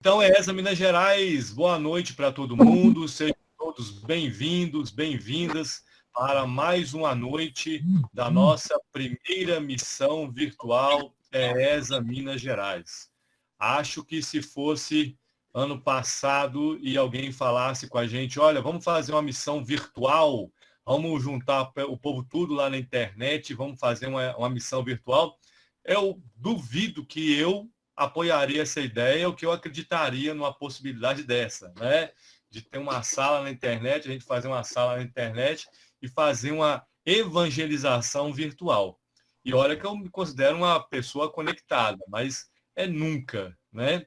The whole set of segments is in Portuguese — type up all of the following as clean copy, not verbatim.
Então é essa, Minas Gerais. Boa noite para todo mundo. Sejam todos bem-vindos, bem-vindas para mais uma noite da nossa primeira missão virtual ESA Minas Gerais. Acho que se fosse ano passado e alguém falasse com a gente, olha, vamos fazer uma missão virtual, vamos juntar o povo tudo lá na internet, vamos fazer uma missão virtual, eu duvido que eu apoiaria essa ideia ou que eu acreditaria numa possibilidade dessa, né? De ter uma sala na internet, a gente fazer uma sala na internet e fazer uma evangelização virtual. E olha que eu me considero uma pessoa conectada, mas é nunca, né?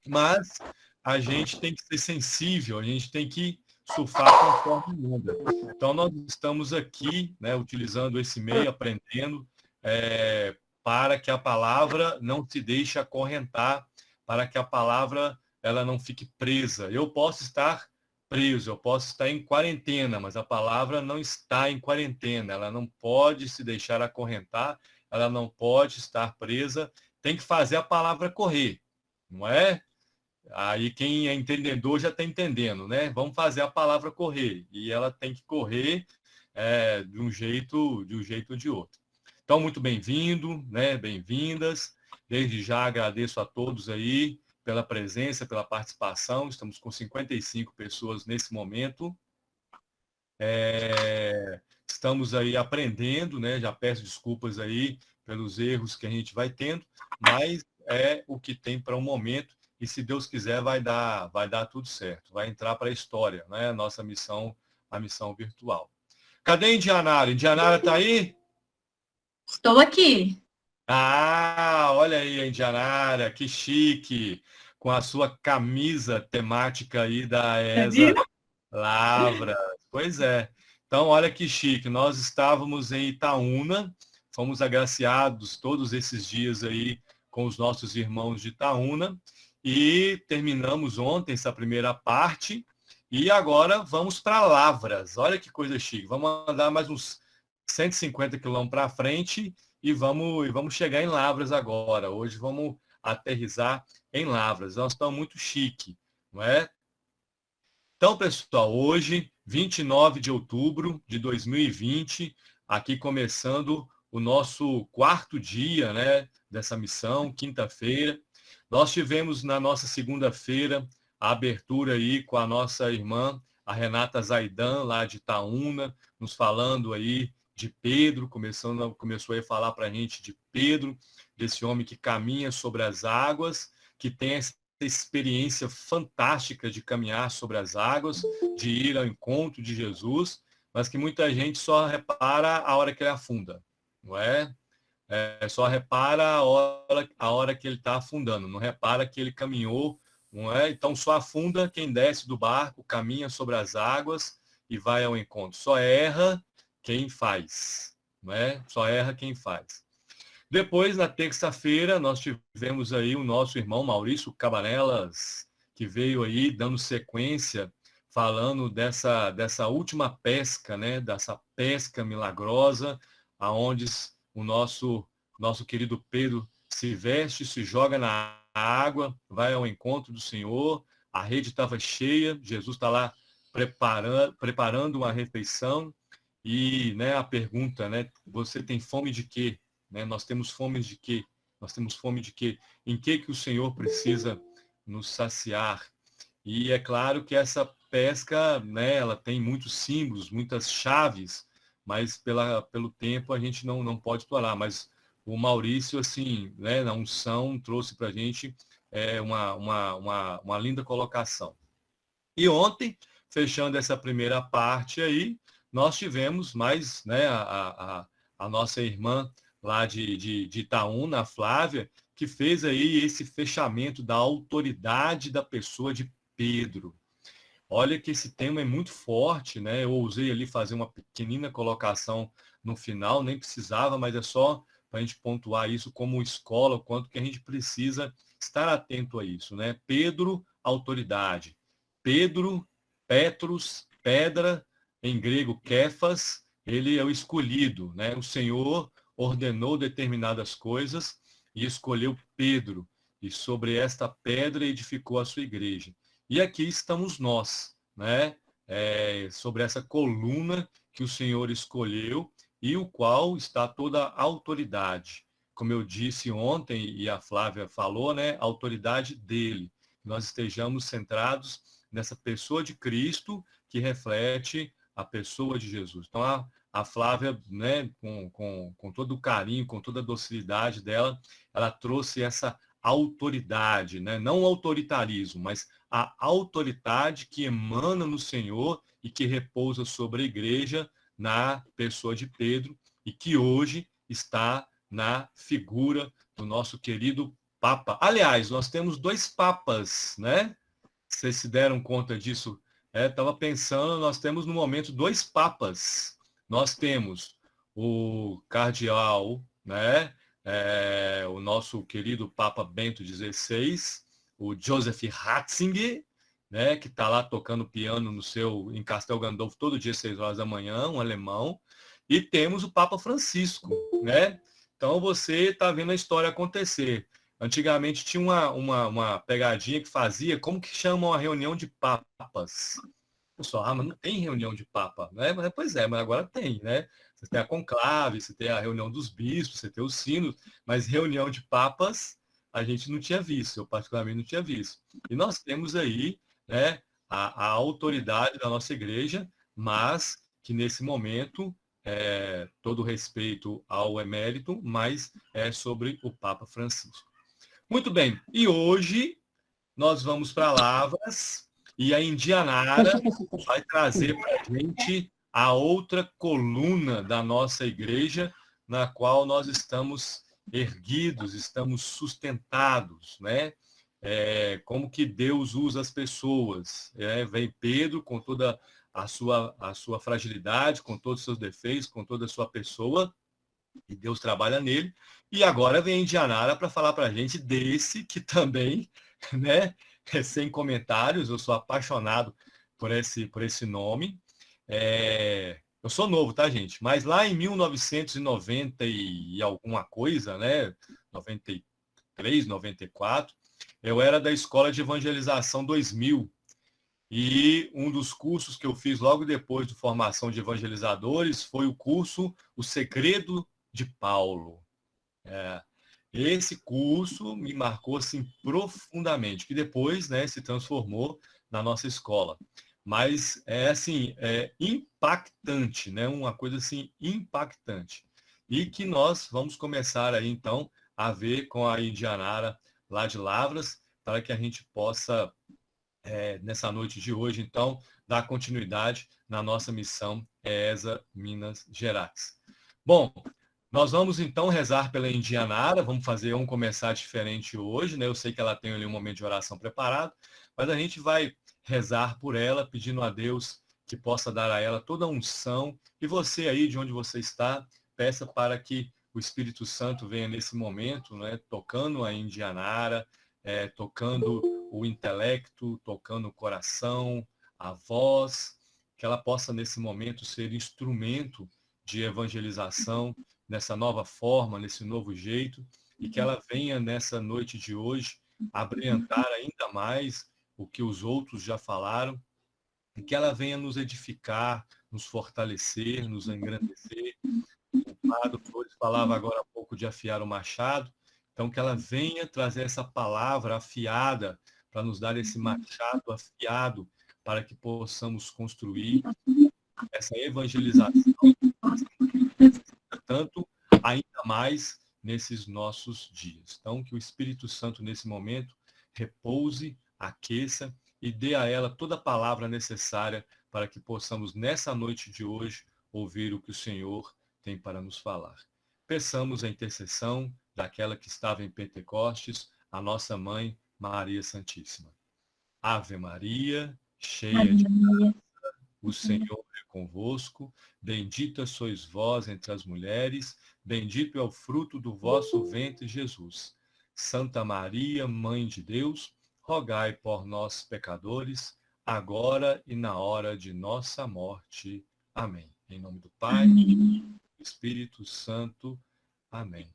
Mas a gente tem que ser sensível, a gente tem que surfar conforme onda. Então, nós estamos aqui, né, utilizando esse meio, aprendendo, para que a palavra não se deixe acorrentar, para que a palavra ela não fique presa. Eu posso estar preso, eu posso estar em quarentena, mas a palavra não está em quarentena, ela não pode se deixar acorrentar, ela não pode estar presa, tem que fazer a palavra correr, não é? Aí quem é entendedor já está entendendo, né? Vamos fazer a palavra correr. E ela tem que correr de um jeito ou de outro. Então, muito bem-vindo, né? Bem-vindas. Desde já agradeço a todos aí pela presença, pela participação. Estamos com 55 pessoas nesse momento. Estamos aí aprendendo, né? Já peço desculpas aí pelos erros que a gente vai tendo, mas é o que tem para o momento e se Deus quiser vai dar tudo certo, vai entrar para a história, né? A missão virtual. Cadê Indianara? Indianara está aí? Estou aqui. Ah, olha aí a Indianara, que chique, com a sua camisa temática aí da Você viu? ESA Lavras. Pois é. Então, olha que chique. Nós estávamos em Itaúna, fomos agraciados todos esses dias aí com os nossos irmãos de Itaúna e terminamos ontem essa primeira parte e agora vamos para Lavras. Olha que coisa chique. Vamos andar mais uns 150 quilômetros para frente e vamos chegar em Lavras agora. Hoje vamos aterrissar em Lavras. Nós estamos muito chique, não é? Então, pessoal, hoje, 29 de outubro de 2020, aqui começando o nosso quarto dia, né, dessa missão, quinta-feira. Nós tivemos na nossa segunda-feira a abertura aí com a nossa irmã, a Renata Zaidan, lá de Itaúna, nos falando aí de Pedro, começou a falar para a gente de Pedro, desse homem que caminha sobre as águas, que tem essa experiência fantástica de caminhar sobre as águas, de ir ao encontro de Jesus, mas que muita gente só repara a hora que ele afunda, não é? Só repara a hora que ele está afundando, não repara que ele caminhou, não é? Então só afunda quem desce do barco, caminha sobre as águas e vai ao encontro. Só erra quem faz, não é? Só erra quem faz. Depois, na terça-feira, nós tivemos aí o nosso irmão Maurício Cabanelas, que veio aí dando sequência, falando dessa última pesca, né? Dessa pesca milagrosa, aonde o nosso querido Pedro se veste, se joga na água, vai ao encontro do Senhor, a rede estava cheia, Jesus está lá preparando uma refeição, e né, a pergunta, né? Você tem fome de quê? Né? Nós temos fome de quê? Nós temos fome de quê? Em que o Senhor precisa nos saciar? E é claro que essa pesca, né, ela tem muitos símbolos, muitas chaves, mas pelo tempo a gente não pode explorar. Mas o Maurício, assim, né, na unção, trouxe para a gente uma linda colocação. E ontem, fechando essa primeira parte aí, nós tivemos mais, né, a nossa irmã lá de Itaúna, a Flávia, que fez aí esse fechamento da autoridade da pessoa de Pedro. Olha que esse tema é muito forte, né? Eu ousei ali fazer uma pequenina colocação no final, nem precisava, mas é só para a gente pontuar isso como escola, o quanto que a gente precisa estar atento a isso, né? Pedro, autoridade. Pedro, Petrus, pedra, em grego, Kefas, ele é o escolhido, né? O Senhor ordenou determinadas coisas e escolheu Pedro. e sobre esta pedra edificou a sua igreja. E aqui estamos nós, né? Sobre essa coluna que o Senhor escolheu e o qual está toda a autoridade. Como eu disse ontem e a Flávia falou, né? A autoridade dele. Nós estejamos centrados nessa pessoa de Cristo que reflete a pessoa de Jesus. Então, a Flávia, né, com todo o carinho, com toda a docilidade dela, ela trouxe essa autoridade, né? Não o autoritarismo, mas a autoridade que emana no Senhor e que repousa sobre a igreja na pessoa de Pedro e que hoje está na figura do nosso querido Papa. Aliás, nós temos 2 papas, né? Vocês se deram conta disso? Estava pensando, nós temos no momento 2 papas. Nós temos o cardeal, né? O nosso querido Papa Bento XVI, o Joseph Ratzinger, né? Que está lá tocando piano em Castel Gandolfo todo dia, 6 horas da manhã, um alemão. E temos o Papa Francisco, né? Então você está vendo a história acontecer. Antigamente tinha uma pegadinha que fazia, como que chamam a reunião de papas? Pessoal, mas não tem reunião de papa, né? Pois é, mas agora tem, né? Você tem a conclave, você tem a reunião dos bispos, você tem os sinos, mas reunião de papas a gente não tinha visto, eu particularmente não tinha visto. E nós temos aí, né, a autoridade da nossa igreja, mas que nesse momento, todo respeito ao emérito, mas é sobre o Papa Francisco. Muito bem, e hoje nós vamos para Lavras e a Indianara vai trazer para a gente a outra coluna da nossa igreja, na qual nós estamos erguidos, estamos sustentados, né? Como que Deus usa as pessoas. Vem Pedro com toda a sua fragilidade, com todos os seus defeitos, com toda a sua pessoa, e Deus trabalha nele. E agora vem a Indianara para falar para a gente desse que também, né, sem comentários, eu sou apaixonado por esse nome. Eu sou novo, tá, gente? Mas lá em 1990 e alguma coisa, né, 93, 94, eu era da Escola de Evangelização 2000. E um dos cursos que eu fiz logo depois de formação de evangelizadores foi o curso O Segredo de Paulo. Esse curso me marcou assim profundamente, que depois, né, se transformou na nossa escola. Mas é impactante, né? Uma coisa assim impactante. E que nós vamos começar aí então a ver com a Indianara lá de Lavras, para que a gente possa nessa noite de hoje, então, dar continuidade na nossa missão ESA Minas Gerais. Bom, nós vamos então rezar pela Indianara, vamos começar diferente hoje, né? Eu sei que ela tem ali um momento de oração preparado, mas a gente vai rezar por ela, pedindo a Deus que possa dar a ela toda a unção. E você aí, de onde você está, peça para que o Espírito Santo venha nesse momento, né? Tocando a Indianara, tocando o intelecto, tocando o coração, a voz, que ela possa nesse momento ser instrumento de evangelização, nessa nova forma, nesse novo jeito, e que ela venha nessa noite de hoje abrilhantar ainda mais o que os outros já falaram, e que ela venha nos edificar, nos fortalecer, nos engrandecer. O Padre Flores falava agora há pouco de afiar o machado, então que ela venha trazer essa palavra afiada para nos dar esse machado afiado para que possamos construir essa evangelização, tanto ainda mais nesses nossos dias. Então, que o Espírito Santo, nesse momento, repouse, aqueça e dê a ela toda a palavra necessária para que possamos, nessa noite de hoje, ouvir o que o Senhor tem para nos falar. Peçamos a intercessão daquela que estava em Pentecostes, a nossa mãe, Maria Santíssima. Ave Maria, cheia de graça, o Senhor é convosco, bendita sois vós entre as mulheres, bendito é o fruto do vosso ventre, Jesus. Santa Maria, Mãe de Deus, rogai por nós, pecadores, agora e na hora de nossa morte. Amém. Em nome do Pai, do Espírito Santo. Amém.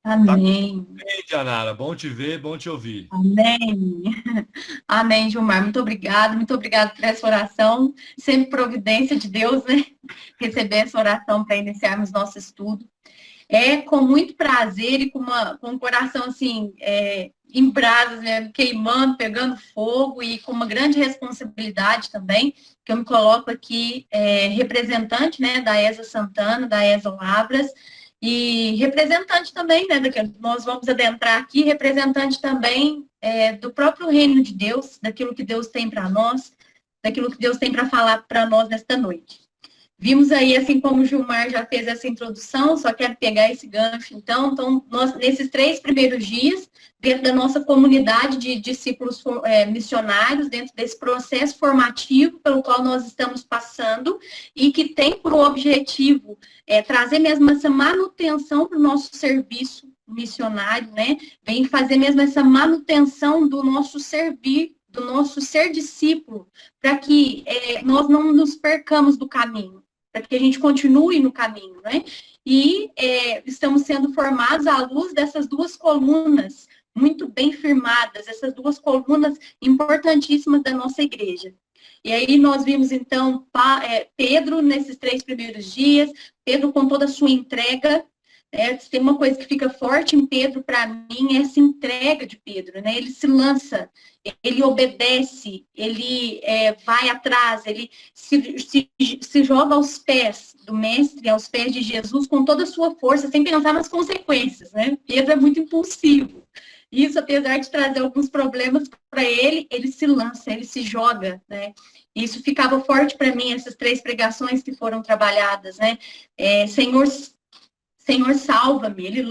Tá Amém. bem, Janara? Bom te ver, bom te ouvir. Amém. Amém, Gilmar. Muito obrigado por essa oração. Sempre providência de Deus, né? Receber essa oração para iniciarmos nosso estudo. É com muito prazer e com um coração assim, em brasas, né? Queimando, pegando fogo e com uma grande responsabilidade também, que eu me coloco aqui representante, né, da ESA Santana, da ESA Lavras, e representante também, né, nós vamos adentrar aqui, representante também do próprio reino de Deus, daquilo que Deus tem para nós, daquilo que Deus tem para falar para nós nesta noite. Vimos aí, assim como o Gilmar já fez essa introdução, só quero pegar esse gancho, então nós, nesses 3 primeiros dias, dentro da nossa comunidade de discípulos missionários, dentro desse processo formativo pelo qual nós estamos passando, e que tem por objetivo trazer mesmo essa manutenção para o nosso serviço missionário, né? Vem fazer mesmo essa manutenção do nosso servir, do nosso ser discípulo, para que nós não nos percamos do caminho, para que a gente continue no caminho, né? E estamos sendo formados à luz dessas 2 colunas muito bem firmadas, essas 2 colunas importantíssimas da nossa igreja. E aí nós vimos, então, Pedro nesses 3 primeiros dias, Pedro com toda a sua entrega. Tem uma coisa que fica forte em Pedro, para mim, é essa entrega de Pedro, né? Ele se lança, ele obedece, ele vai atrás, ele se joga aos pés do Mestre, aos pés de Jesus, com toda a sua força, sem pensar nas consequências, né? Pedro é muito impulsivo. Isso, apesar de trazer alguns problemas para ele, ele se lança, ele se joga, né? Isso ficava forte para mim, essas 3 pregações que foram trabalhadas, né? Senhor, salva-me, ele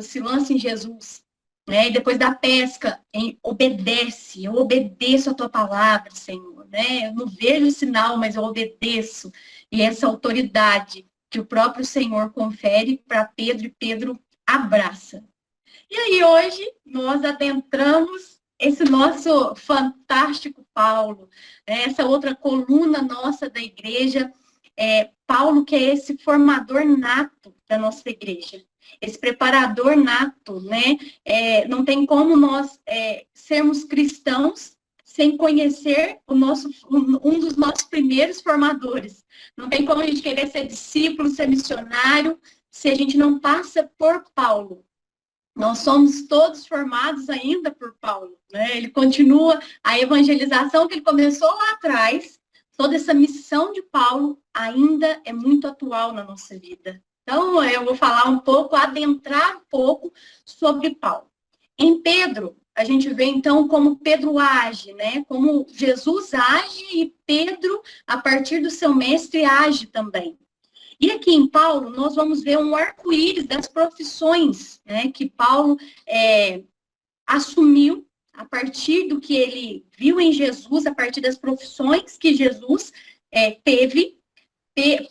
se lança em Jesus, né? E depois da pesca, obedece, eu obedeço a tua palavra, Senhor, né? Eu não vejo o sinal, mas eu obedeço. E essa autoridade que o próprio Senhor confere para Pedro, e Pedro abraça. E aí hoje nós adentramos esse nosso fantástico Paulo, né? Essa outra coluna nossa da igreja, Paulo, que é esse formador nato da nossa igreja, esse preparador nato, né? Não tem como nós sermos cristãos sem conhecer um dos nossos primeiros formadores. Não tem como a gente querer ser discípulo, ser missionário, se a gente não passa por Paulo. Nós somos todos formados ainda por Paulo, né? Ele continua a evangelização que ele começou lá atrás. Toda essa missão de Paulo ainda é muito atual na nossa vida. Então, eu vou falar um pouco, adentrar um pouco sobre Paulo. Em Pedro, a gente vê, então, como Pedro age, né? Como Jesus age e Pedro, a partir do seu mestre, age também. E aqui em Paulo, nós vamos ver um arco-íris das profissões, né? Que Paulo assumiu a partir do que ele viu em Jesus, a partir das profissões que Jesus teve.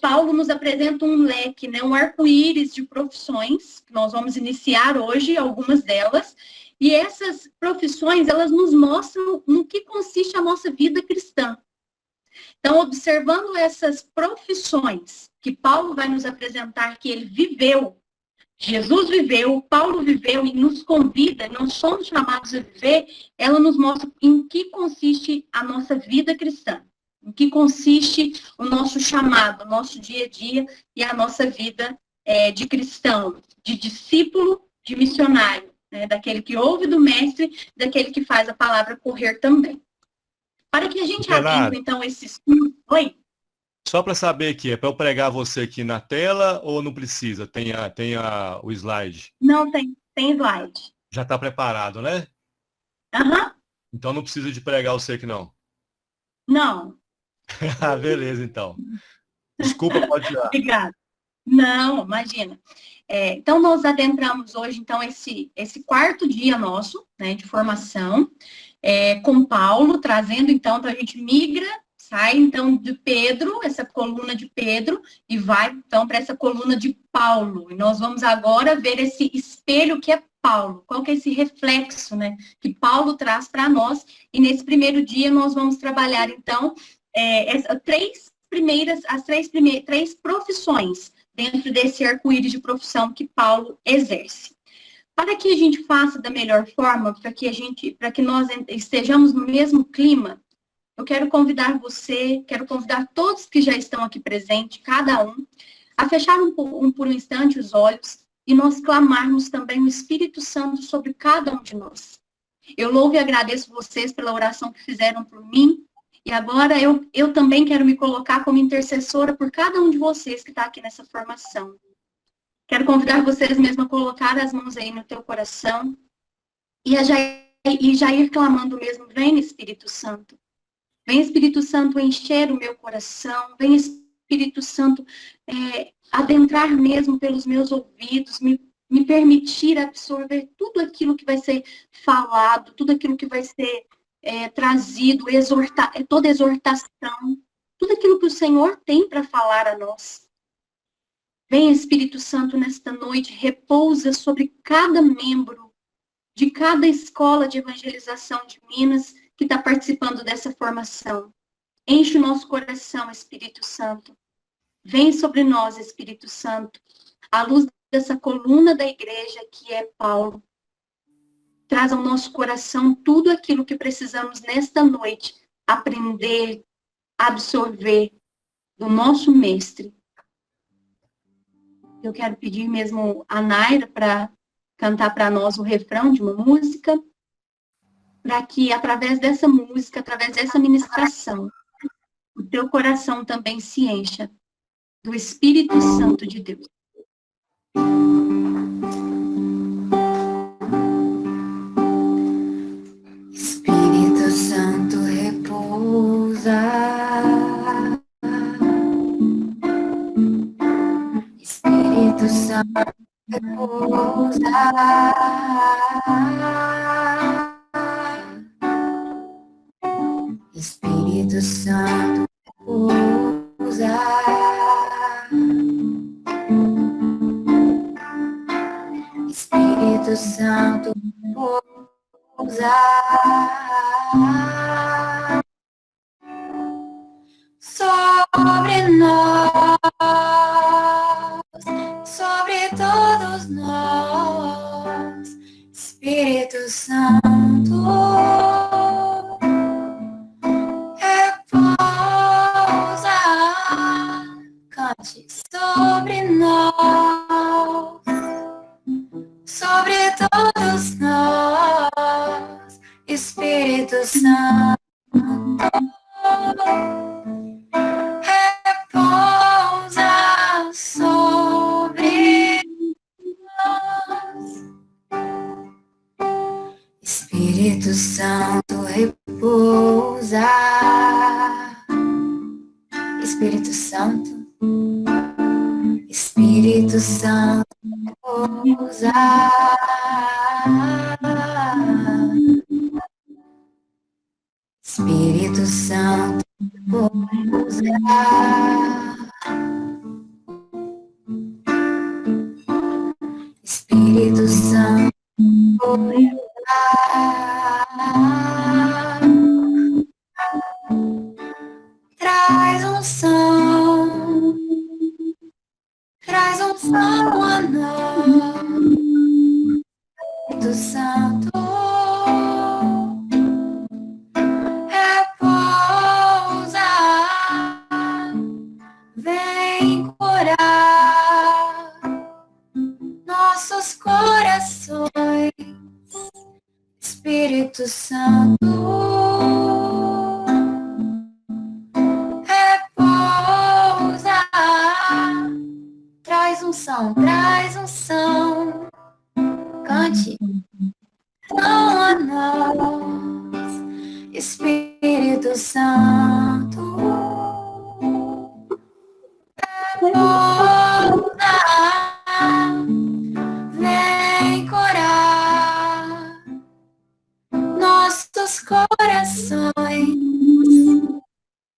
Paulo nos apresenta um leque, né, um arco-íris de profissões, que nós vamos iniciar hoje, algumas delas, e essas profissões, elas nos mostram no que consiste a nossa vida cristã. Então, observando essas profissões que Paulo vai nos apresentar, que ele viveu, Jesus viveu, Paulo viveu e nos convida, nós somos chamados a viver, ela nos mostra em que consiste a nossa vida cristã, em que consiste o nosso chamado, o nosso dia a dia e a nossa vida de cristão, de discípulo, de missionário, né? Daquele que ouve do mestre, daquele que faz a palavra correr também. Para que a gente adentre, então, esse estudo... Oi? Só para saber aqui, é para eu pregar você aqui na tela ou não precisa? Tem o slide? Não, tem slide. Já está preparado, né? Aham. Então não precisa de pregar você aqui, não. Não. Beleza, então. Desculpa, pode tirar. Obrigada. Não, imagina. Então, nós adentramos hoje, então, esse 4º dia nosso, né, de formação, com Paulo, trazendo, então, a gente migra, sai, então, de Pedro, essa coluna de Pedro, e vai, então, para essa coluna de Paulo. E nós vamos agora ver esse espelho que é Paulo, qual que é esse reflexo, né, que Paulo traz para nós. E nesse primeiro dia nós vamos trabalhar, então, as três profissões dentro desse arco-íris de profissão que Paulo exerce. Para que a gente faça da melhor forma, para que nós estejamos no mesmo clima, eu quero convidar você, quero convidar todos que já estão aqui presentes, cada um, a fechar por um instante os olhos e nós clamarmos também o Espírito Santo sobre cada um de nós. Eu louvo e agradeço vocês pela oração que fizeram por mim, e agora eu também quero me colocar como intercessora por cada um de vocês que está aqui nessa formação. Quero convidar vocês mesmo a colocar as mãos aí no teu coração e já ir clamando mesmo, vem Espírito Santo. Vem Espírito Santo encher o meu coração, vem Espírito Santo adentrar mesmo pelos meus ouvidos, me permitir absorver tudo aquilo que vai ser falado, tudo aquilo que vai ser trazido, toda exortação, tudo aquilo que o Senhor tem para falar a nós. Vem Espírito Santo nesta noite, repousa sobre cada membro de cada escola de evangelização de Minas que está participando dessa formação. Enche o nosso coração, Espírito Santo. Vem sobre nós, Espírito Santo, à luz dessa coluna da igreja que é Paulo. Traz ao nosso coração tudo aquilo que precisamos nesta noite aprender, absorver do nosso mestre. Eu quero pedir mesmo a Naira para cantar para nós o refrão de uma música, para que através dessa música, através dessa ministração, o teu coração também se encha do Espírito Santo de Deus. Espírito Santo repousa, Espírito Santo repousa, Espírito Santo repousa, Espírito Santo repousa sobre nós, sobre todos nós, Espírito Santo repousa, cante sobre nós, sobre todos nós, Espírito Santo repousa sobre nós. Espírito Santo repousa. Espírito Santo, Espírito Santo repousa. Espírito Santo repousa. Espírito Santo repousa. Traz unção a nós, Espírito Santo repousa, vem curar nossos corações, Espírito Santo repousa, traz unção, cante, unção a nós, Espírito Santo repousa, vem curar nossos corações,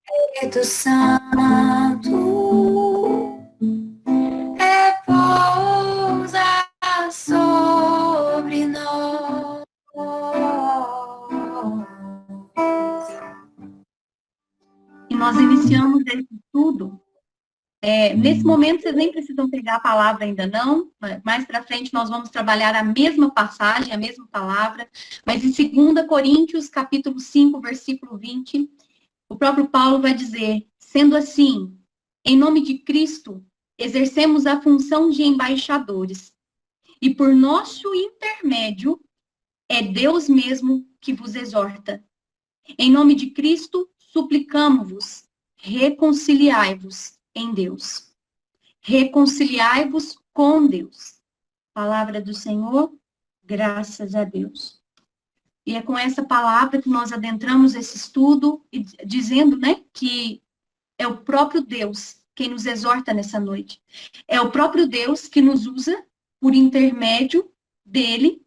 Espírito Santo repousa sobre nós. E nós iniciamos esse estudo Nesse momento, vocês nem precisam pegar a palavra ainda não. Mais para frente, nós vamos trabalhar a mesma passagem, a mesma palavra. Mas em 2 Coríntios, capítulo 5, versículo 20, o próprio Paulo vai dizer: sendo assim, em nome de Cristo, exercemos a função de embaixadores. E por nosso intermédio, é Deus mesmo que vos exorta. Em nome de Cristo, suplicamo-vos, reconciliai-vos em Deus. Reconciliai-vos com Deus. Palavra do Senhor, graças a Deus. E é com essa palavra que nós adentramos esse estudo, dizendo, né, que é o próprio Deus quem nos exorta nessa noite. É o próprio Deus que nos usa por intermédio dele.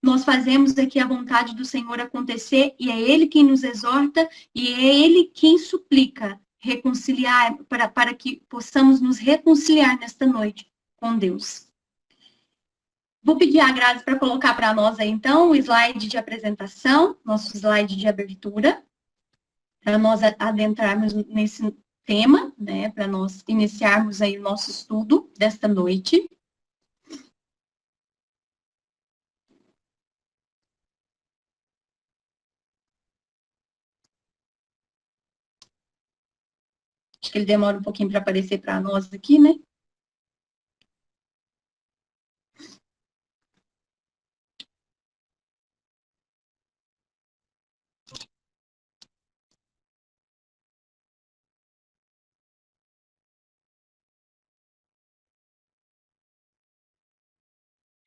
Nós fazemos aqui a vontade do Senhor acontecer e é Ele quem nos exorta e é Ele quem suplica reconciliar, para que possamos nos reconciliar nesta noite com Deus. Vou pedir a Grazi para colocar para nós aí, então, o slide de apresentação, nosso slide de abertura, para nós adentrarmos nesse tema, né, para nós iniciarmos aí o nosso estudo desta noite. Acho que ele demora um pouquinho para aparecer para nós aqui, né?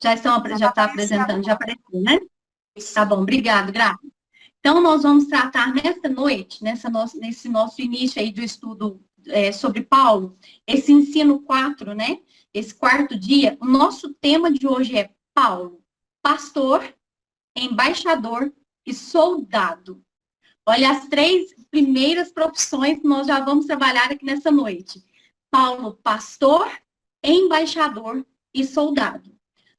Já está apresentando, já apareceu, né? Tá bom, obrigado, Graça. Então, nós vamos tratar nesta noite, nesse nosso início aí do estudo sobre Paulo, esse ensino 4, né? Esse quarto dia, o nosso tema de hoje é Paulo, pastor, embaixador e soldado. Olha, as 3 primeiras profissões que nós já vamos trabalhar aqui nessa noite. Paulo, pastor, embaixador e soldado.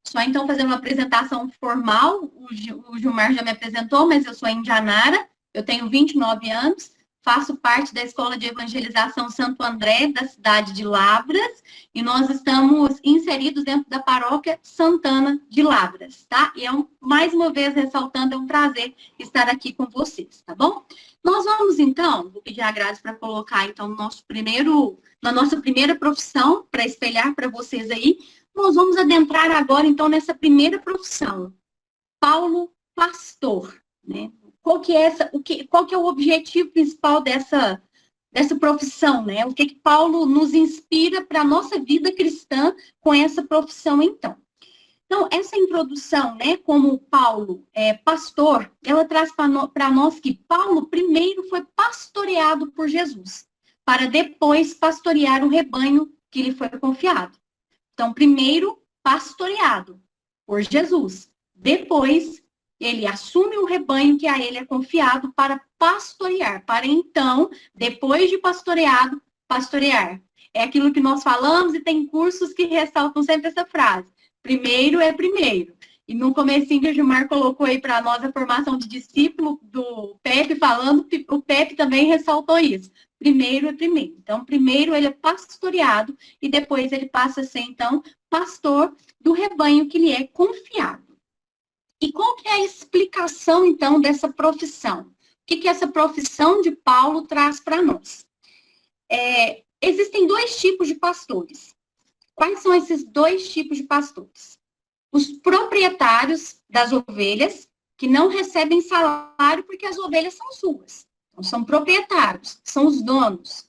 Só então fazendo uma apresentação formal, o Gilmar já me apresentou, mas eu sou indianara, eu tenho 29 anos, faço parte da Escola de Evangelização Santo André, da cidade de Lavras, e nós estamos inseridos dentro da paróquia Santana de Lavras, tá? E mais uma vez ressaltando, é um prazer estar aqui com vocês, tá bom? Nós vamos então, vou pedir a Grazi para colocar então na nossa primeira profissão, para espelhar para vocês aí. Nós vamos adentrar agora, então, nessa primeira profissão. Paulo, pastor, né? Qual que é o objetivo principal dessa profissão, né? O que Paulo nos inspira para a nossa vida cristã com essa profissão, então? Então, essa introdução, né, como Paulo é pastor, ela traz para nós que Paulo primeiro foi pastoreado por Jesus, para depois pastorear o rebanho que lhe foi confiado. Então, primeiro, pastoreado por Jesus. Depois, ele assume o rebanho que a ele é confiado para pastorear. Para então, depois de pastoreado, pastorear. É aquilo que nós falamos e tem cursos que ressaltam sempre essa frase. Primeiro é primeiro. E no comecinho que o Gilmar colocou aí para nós a formação de discípulo do Pepe falando, o Pepe também ressaltou isso. Primeiro é primeiro. Então, primeiro ele é pastoreado e depois ele passa a ser, então, pastor do rebanho que lhe é confiado. E qual que é a explicação, então, dessa profissão? O que essa profissão de Paulo traz para nós? Existem 2 tipos de pastores. Quais são esses 2 tipos de pastores? Os proprietários das ovelhas, que não recebem salário porque as ovelhas são suas. Então, são proprietários, são os donos.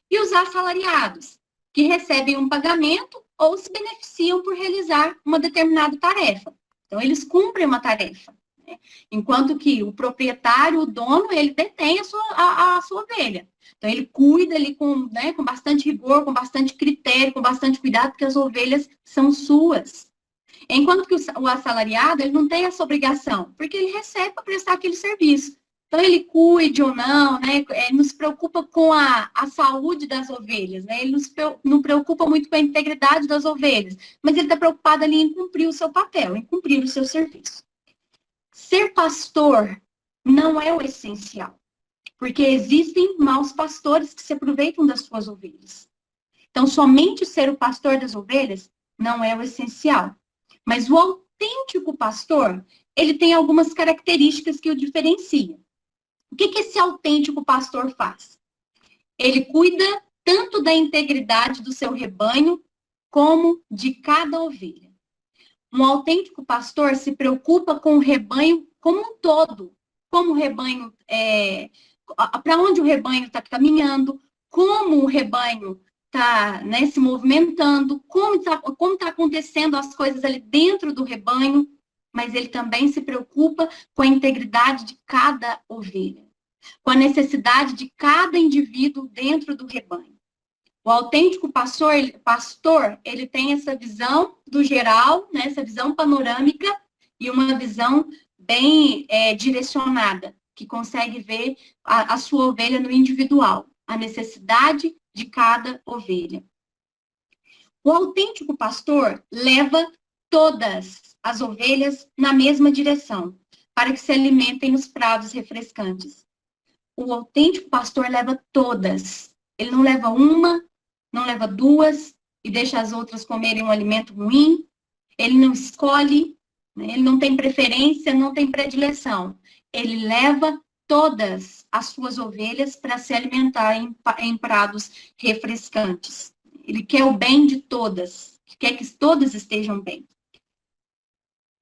E os assalariados, que recebem um pagamento ou se beneficiam por realizar uma determinada tarefa. Então, eles cumprem uma tarefa, né? Enquanto que o proprietário, o dono, ele detém a sua ovelha. Então, ele cuida ali com bastante rigor, com bastante critério, com bastante cuidado, porque as ovelhas são suas. Enquanto que o assalariado, ele não tem essa obrigação, porque ele recebe para prestar aquele serviço. Então, ele cuide ou não, né? Ele não se preocupa com a saúde das ovelhas, né? Ele não preocupa muito com a integridade das ovelhas, mas ele está preocupado ali em cumprir o seu papel, em cumprir o seu serviço. Ser pastor não é o essencial, porque existem maus pastores que se aproveitam das suas ovelhas. Então, somente ser o pastor das ovelhas não é o essencial. Mas o autêntico pastor, ele tem algumas características que o diferenciam. O que esse autêntico pastor faz? Ele cuida tanto da integridade do seu rebanho, como de cada ovelha. Um autêntico pastor se preocupa com o rebanho como um todo. Como o rebanho, para onde o rebanho está caminhando, como o rebanho está, né, se movimentando, como tá acontecendo as coisas ali dentro do rebanho, mas ele também se preocupa com a integridade de cada ovelha, com a necessidade de cada indivíduo dentro do rebanho. O autêntico pastor, ele tem essa visão do geral, né, essa visão panorâmica e uma visão bem direcionada, que consegue ver a sua ovelha no individual, a necessidade de cada ovelha. O autêntico pastor leva todas as ovelhas na mesma direção, para que se alimentem nos prados refrescantes. O autêntico pastor leva todas. Ele não leva uma, não leva duas e deixa as outras comerem um alimento ruim. Ele não escolhe, né? Ele não tem preferência, não tem predileção. Ele leva todas as suas ovelhas para se alimentar em prados refrescantes. Ele quer o bem de todas, quer que todas estejam bem.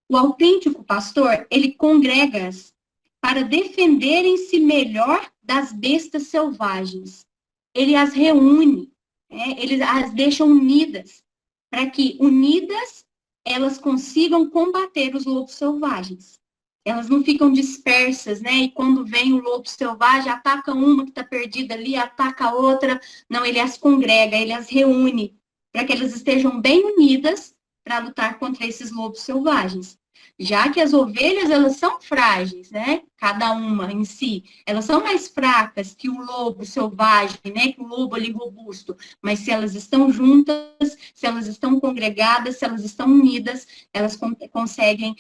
O autêntico pastor, ele congrega-as para defenderem-se melhor das bestas selvagens. Ele as reúne, ele as deixa unidas, para que, unidas, elas consigam combater os lobos selvagens. Elas não ficam dispersas, né? E quando vem o lobo selvagem, ataca uma que está perdida ali, ataca a outra. Não, ele as congrega, ele as reúne, para que elas estejam bem unidas para lutar contra esses lobos selvagens. Já que as ovelhas, elas são frágeis, né? Cada uma em si. Elas são mais fracas que o lobo selvagem, né? Que o lobo ali robusto. Mas se elas estão juntas, se elas estão congregadas, se elas estão unidas, elas conseguem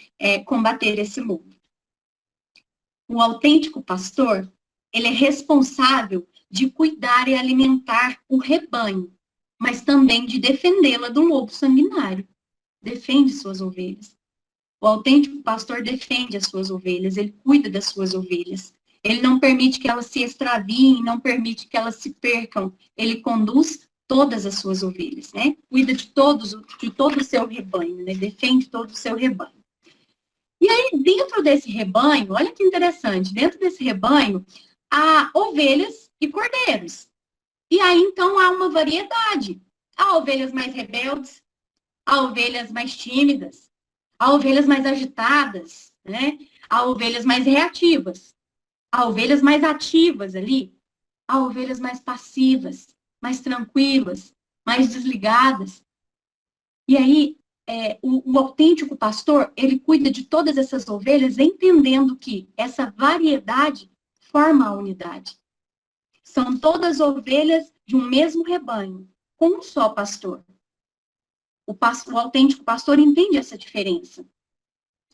combater esse lobo. O autêntico pastor, ele é responsável de cuidar e alimentar o rebanho, mas também de defendê-la do lobo sanguinário. Defende suas ovelhas. O autêntico pastor defende as suas ovelhas, ele cuida das suas ovelhas. Ele não permite que elas se extraviem, não permite que elas se percam. Ele conduz todas as suas ovelhas, né? Cuida de todo o seu rebanho, né? Defende todo o seu rebanho. E aí, dentro desse rebanho, olha que interessante, dentro desse rebanho, há ovelhas e cordeiros. E aí, então, há uma variedade. Há ovelhas mais rebeldes, há ovelhas mais tímidas, há ovelhas mais agitadas, né? Há ovelhas mais reativas, há ovelhas mais ativas ali, há ovelhas mais passivas, mais tranquilas, mais desligadas. E aí, o autêntico pastor, ele cuida de todas essas ovelhas, entendendo que essa variedade forma a unidade. São todas ovelhas de um mesmo rebanho, com um só pastor. O autêntico pastor entende essa diferença.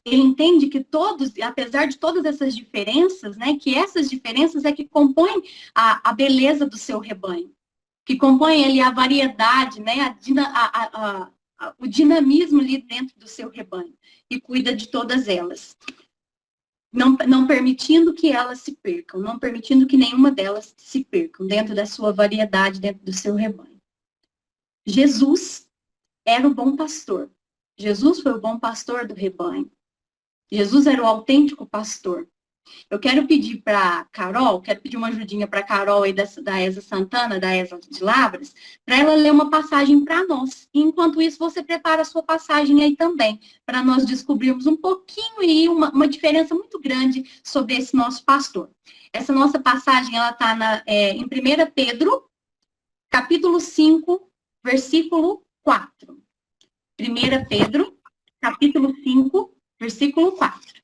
Ele entende que todos, apesar de todas essas diferenças, né, que essas diferenças é que compõem a beleza do seu rebanho, que compõem ali a variedade, né, o dinamismo ali dentro do seu rebanho, e cuida de todas elas. Não permitindo que elas se percam, não permitindo que nenhuma delas se percam dentro da sua variedade, dentro do seu rebanho. Jesus era o bom pastor. Jesus foi o bom pastor do rebanho. Jesus era o autêntico pastor. Eu quero pedir para Carol, quero pedir uma ajudinha para Carol aí da Esa Santana, da Esa de Lavras, para ela ler uma passagem para nós. E, enquanto isso, você prepara a sua passagem aí também, para nós descobrirmos um pouquinho aí, uma diferença muito grande sobre esse nosso pastor. Essa nossa passagem, ela está em 1 Pedro, capítulo 5, versículo 4. 1 Pedro, capítulo 5, versículo 4.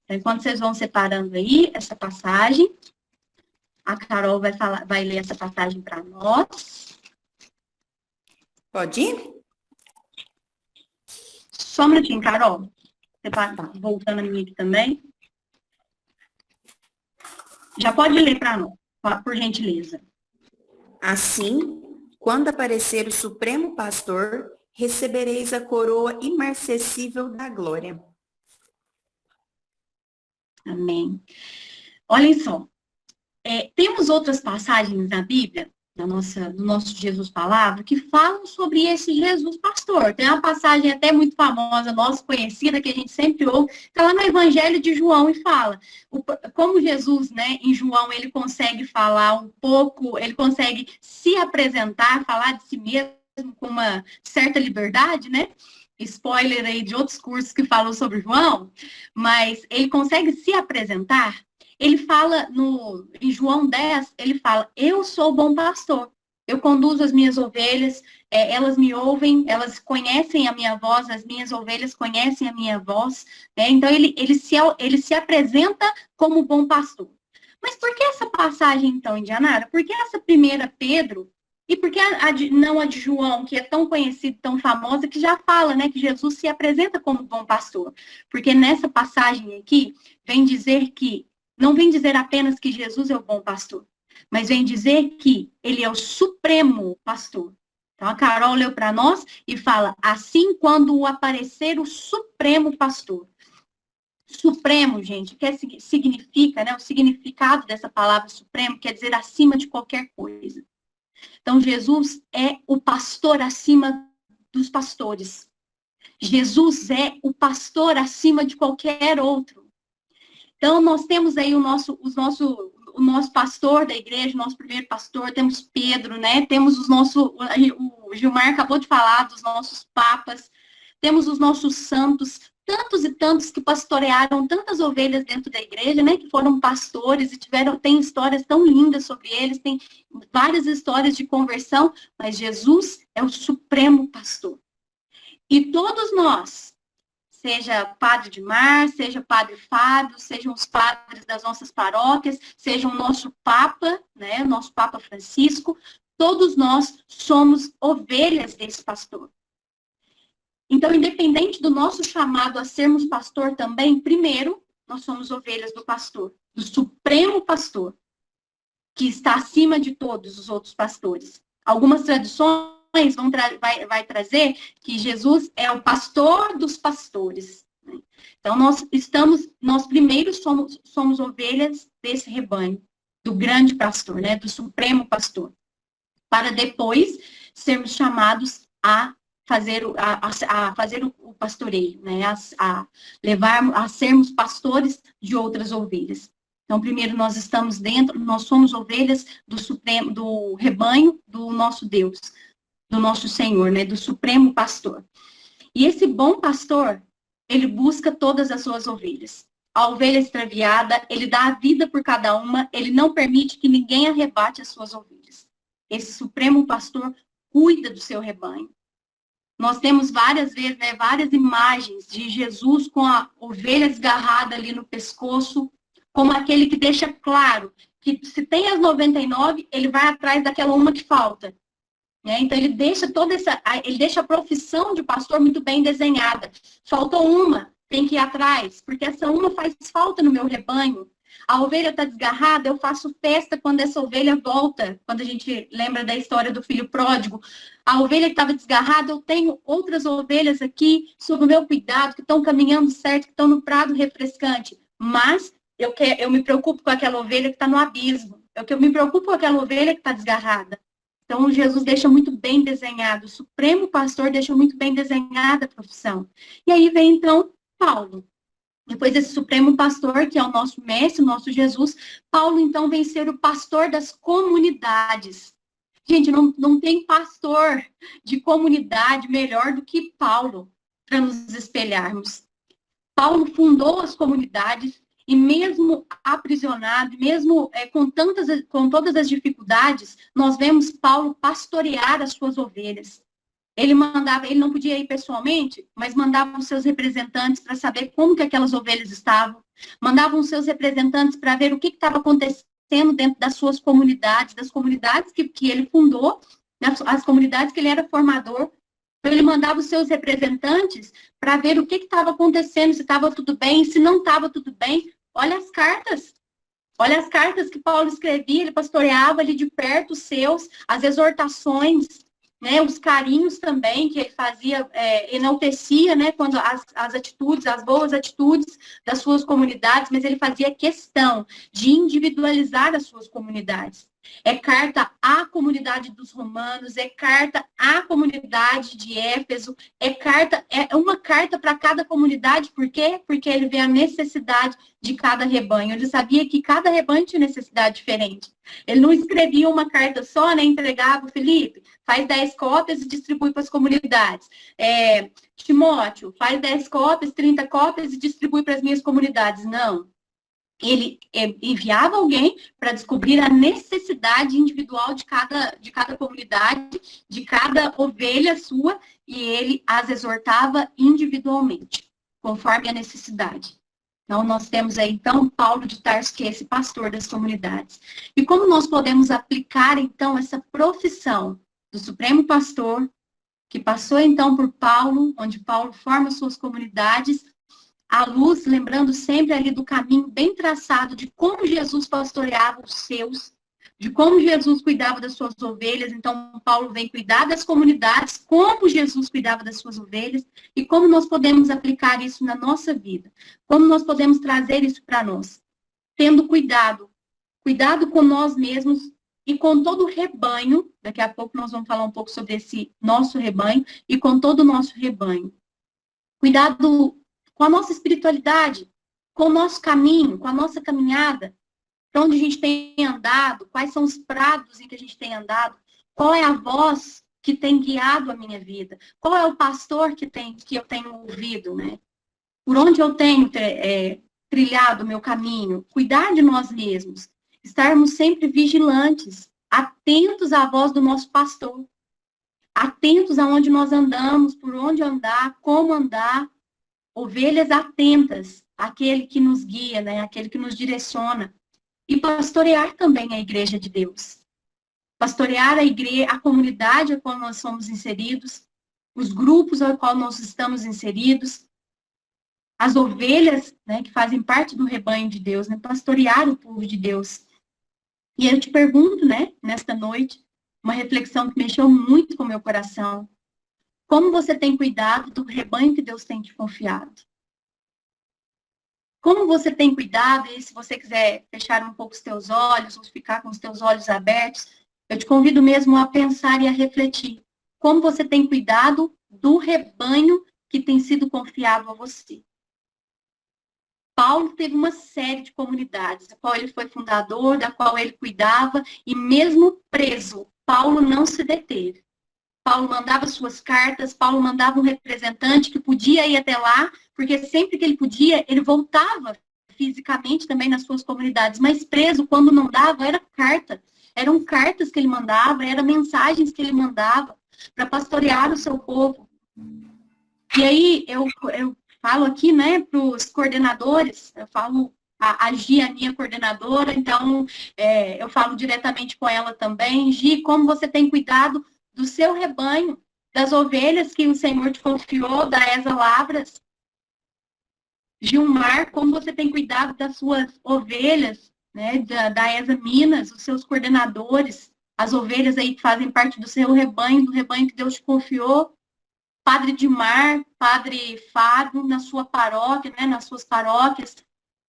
Então, enquanto vocês vão separando aí essa passagem, a Carol vai ler essa passagem para nós. Pode ir? Só um minutinho, Carol. Você tá voltando a mim aqui também. Já pode ler para nós, por gentileza. Assim, Quando aparecer o Supremo Pastor, recebereis a coroa imarcessível da glória. Amém. Olhem só, temos outras passagens na Bíblia, do nosso Jesus Palavra, que falam sobre esse Jesus pastor. Tem uma passagem até muito famosa, nossa, conhecida, que a gente sempre ouve, está lá no Evangelho de João e fala, como Jesus, né, em João, ele consegue falar um pouco, ele consegue se apresentar, falar de si mesmo com uma certa liberdade, né? Spoiler aí de outros cursos que falam sobre João, mas ele consegue se apresentar. Ele fala em João 10, ele fala, eu sou o bom pastor, eu conduzo as minhas ovelhas, elas me ouvem, elas conhecem a minha voz, as minhas ovelhas conhecem a minha voz, né? Então ele se apresenta como bom pastor. Mas por que essa passagem então, Indianara? Por que essa primeira Pedro, e por que não a de João, que é tão conhecida, tão famosa, que já fala, né, que Jesus se apresenta como bom pastor? Porque nessa passagem aqui, não vem dizer apenas que Jesus é o bom pastor, mas vem dizer que ele é o supremo pastor. Então, a Carol leu para nós e fala, assim quando aparecer o supremo pastor. Supremo, gente, que significa, né, o significado dessa palavra supremo quer dizer acima de qualquer coisa. Então, Jesus é o pastor acima dos pastores. Jesus é o pastor acima de qualquer outro. Então, nós temos aí o nosso pastor da igreja, o nosso primeiro pastor, temos Pedro, né? Temos o Gilmar acabou de falar dos nossos papas, temos os nossos santos, tantos e tantos que pastorearam tantas ovelhas dentro da igreja, né? Que foram pastores e tem histórias tão lindas sobre eles, tem várias histórias de conversão, mas Jesus é o supremo pastor. E todos nós, seja Padre Dimar, seja Padre Fábio, sejam os padres das nossas paróquias, seja o nosso Papa, né, o nosso Papa Francisco, todos nós somos ovelhas desse pastor. Então, independente do nosso chamado a sermos pastor também, primeiro, nós somos ovelhas do pastor, do supremo pastor, que está acima de todos os outros pastores. Algumas tradições vai trazer que Jesus é o pastor dos pastores. Né? Então, nós primeiro somos ovelhas desse rebanho, do grande pastor, né? Do supremo pastor, para depois sermos chamados a fazer o pastoreio, né? A sermos pastores de outras ovelhas. Então, primeiro nós somos ovelhas do rebanho do nosso Deus, do nosso Senhor, né, do supremo pastor. E esse bom pastor, ele busca todas as suas ovelhas. A ovelha extraviada, ele dá a vida por cada uma, ele não permite que ninguém arrebate as suas ovelhas. Esse supremo pastor cuida do seu rebanho. Nós temos várias vezes, né, várias imagens de Jesus com a ovelha desgarrada ali no pescoço, como aquele que deixa claro que se tem as 99, ele vai atrás daquela uma que falta. Então, ele deixa a profissão de pastor muito bem desenhada. Faltou uma, tem que ir atrás, porque essa uma faz falta no meu rebanho. A ovelha está desgarrada, eu faço festa quando essa ovelha volta. Quando a gente lembra da história do filho pródigo. A ovelha que estava desgarrada, eu tenho outras ovelhas aqui sob o meu cuidado, que estão caminhando certo, que estão no prado refrescante. Mas eu me preocupo com aquela ovelha que está no abismo. Eu me preocupo com aquela ovelha que está desgarrada. Então, Jesus deixa muito bem desenhado, o supremo pastor deixa muito bem desenhada a profissão. E aí vem, então, Paulo. Depois desse supremo pastor, que é o nosso mestre, o nosso Jesus, Paulo, então, vem ser o pastor das comunidades. Gente, não tem pastor de comunidade melhor do que Paulo, para nos espelharmos. Paulo fundou as comunidades, e mesmo aprisionado, mesmo com todas as dificuldades, nós vemos Paulo pastorear as suas ovelhas. Ele não podia ir pessoalmente, mas mandava os seus representantes para saber como que aquelas ovelhas estavam. Mandava os seus representantes para ver o que estava acontecendo dentro das suas comunidades, das comunidades que ele fundou, as comunidades que ele era formador. Então, ele mandava os seus representantes para ver o que estava acontecendo, se estava tudo bem, se não estava tudo bem. Olha as cartas. Olha as cartas que Paulo escrevia, ele pastoreava ali de perto os seus, as exortações, né, os carinhos também que ele fazia, enaltecia, né, quando as atitudes, as boas atitudes das suas comunidades, mas ele fazia questão de individualizar as suas comunidades. É carta à comunidade dos romanos, é carta à comunidade de Éfeso, é uma carta para cada comunidade, por quê? Porque ele vê a necessidade de cada rebanho, ele sabia que cada rebanho tinha necessidade diferente. Ele não escrevia uma carta só, né, entregava, Felipe, faz 10 cópias e distribui para as comunidades. Timóteo, faz 10 cópias, 30 cópias e distribui para as minhas comunidades. Não. Ele enviava alguém para descobrir a necessidade individual de cada comunidade, de cada ovelha sua, e ele as exortava individualmente, conforme a necessidade. Então, nós temos aí, então, Paulo de Tarso, que é esse pastor das comunidades. E como nós podemos aplicar, então, essa profissão do Supremo Pastor, que passou, então, por Paulo, onde Paulo forma suas comunidades, à luz, lembrando sempre ali do caminho bem traçado de como Jesus pastoreava os seus, de como Jesus cuidava das suas ovelhas. Então, Paulo vem cuidar das comunidades, como Jesus cuidava das suas ovelhas, e como nós podemos aplicar isso na nossa vida. Como nós podemos trazer isso para nós. Tendo cuidado com nós mesmos e com todo o rebanho. Daqui a pouco nós vamos falar um pouco sobre esse nosso rebanho, e com todo o nosso rebanho. Cuidado com a nossa espiritualidade, com o nosso caminho, com a nossa caminhada, para onde a gente tem andado, quais são os prados em que a gente tem andado, qual é a voz que tem guiado a minha vida, qual é o pastor que eu tenho ouvido, né? Por onde eu tenho trilhado o meu caminho, cuidar de nós mesmos, estarmos sempre vigilantes, atentos à voz do nosso pastor, atentos aonde nós andamos, por onde andar, como andar, ovelhas atentas àquele que nos guia, né? Aquele que nos direciona. E pastorear também a igreja de Deus. Pastorear a comunidade a qual nós somos inseridos, os grupos ao qual nós estamos inseridos, as ovelhas, né, que fazem parte do rebanho de Deus, né? Pastorear o povo de Deus. E eu te pergunto, né, nesta noite, uma reflexão que mexeu muito com o meu coração. Como você tem cuidado do rebanho que Deus tem te confiado? Como você tem cuidado, e se você quiser fechar um pouco os teus olhos, ou ficar com os teus olhos abertos, eu te convido mesmo a pensar e a refletir. Como você tem cuidado do rebanho que tem sido confiado a você? Paulo teve uma série de comunidades, da qual ele foi fundador, da qual ele cuidava, e mesmo preso, Paulo não se deteve. Paulo mandava suas cartas, Paulo mandava um representante que podia ir até lá, porque sempre que ele podia, ele voltava fisicamente também nas suas comunidades, mas preso, quando não dava, era carta. Eram cartas que ele mandava, eram mensagens que ele mandava para pastorear o seu povo. E aí, eu falo aqui, né, para os coordenadores, eu falo a Gi, a minha coordenadora, então eu falo diretamente com ela também. Gi, como você tem cuidado do seu rebanho, das ovelhas que o Senhor te confiou, da Esa Lavras? Gilmar, como você tem cuidado das suas ovelhas, né, da Esa Minas, os seus coordenadores, as ovelhas aí que fazem parte do seu rebanho, do rebanho que Deus te confiou? Padre Dimar, Padre Fábio, na sua paróquia, né, nas suas paróquias,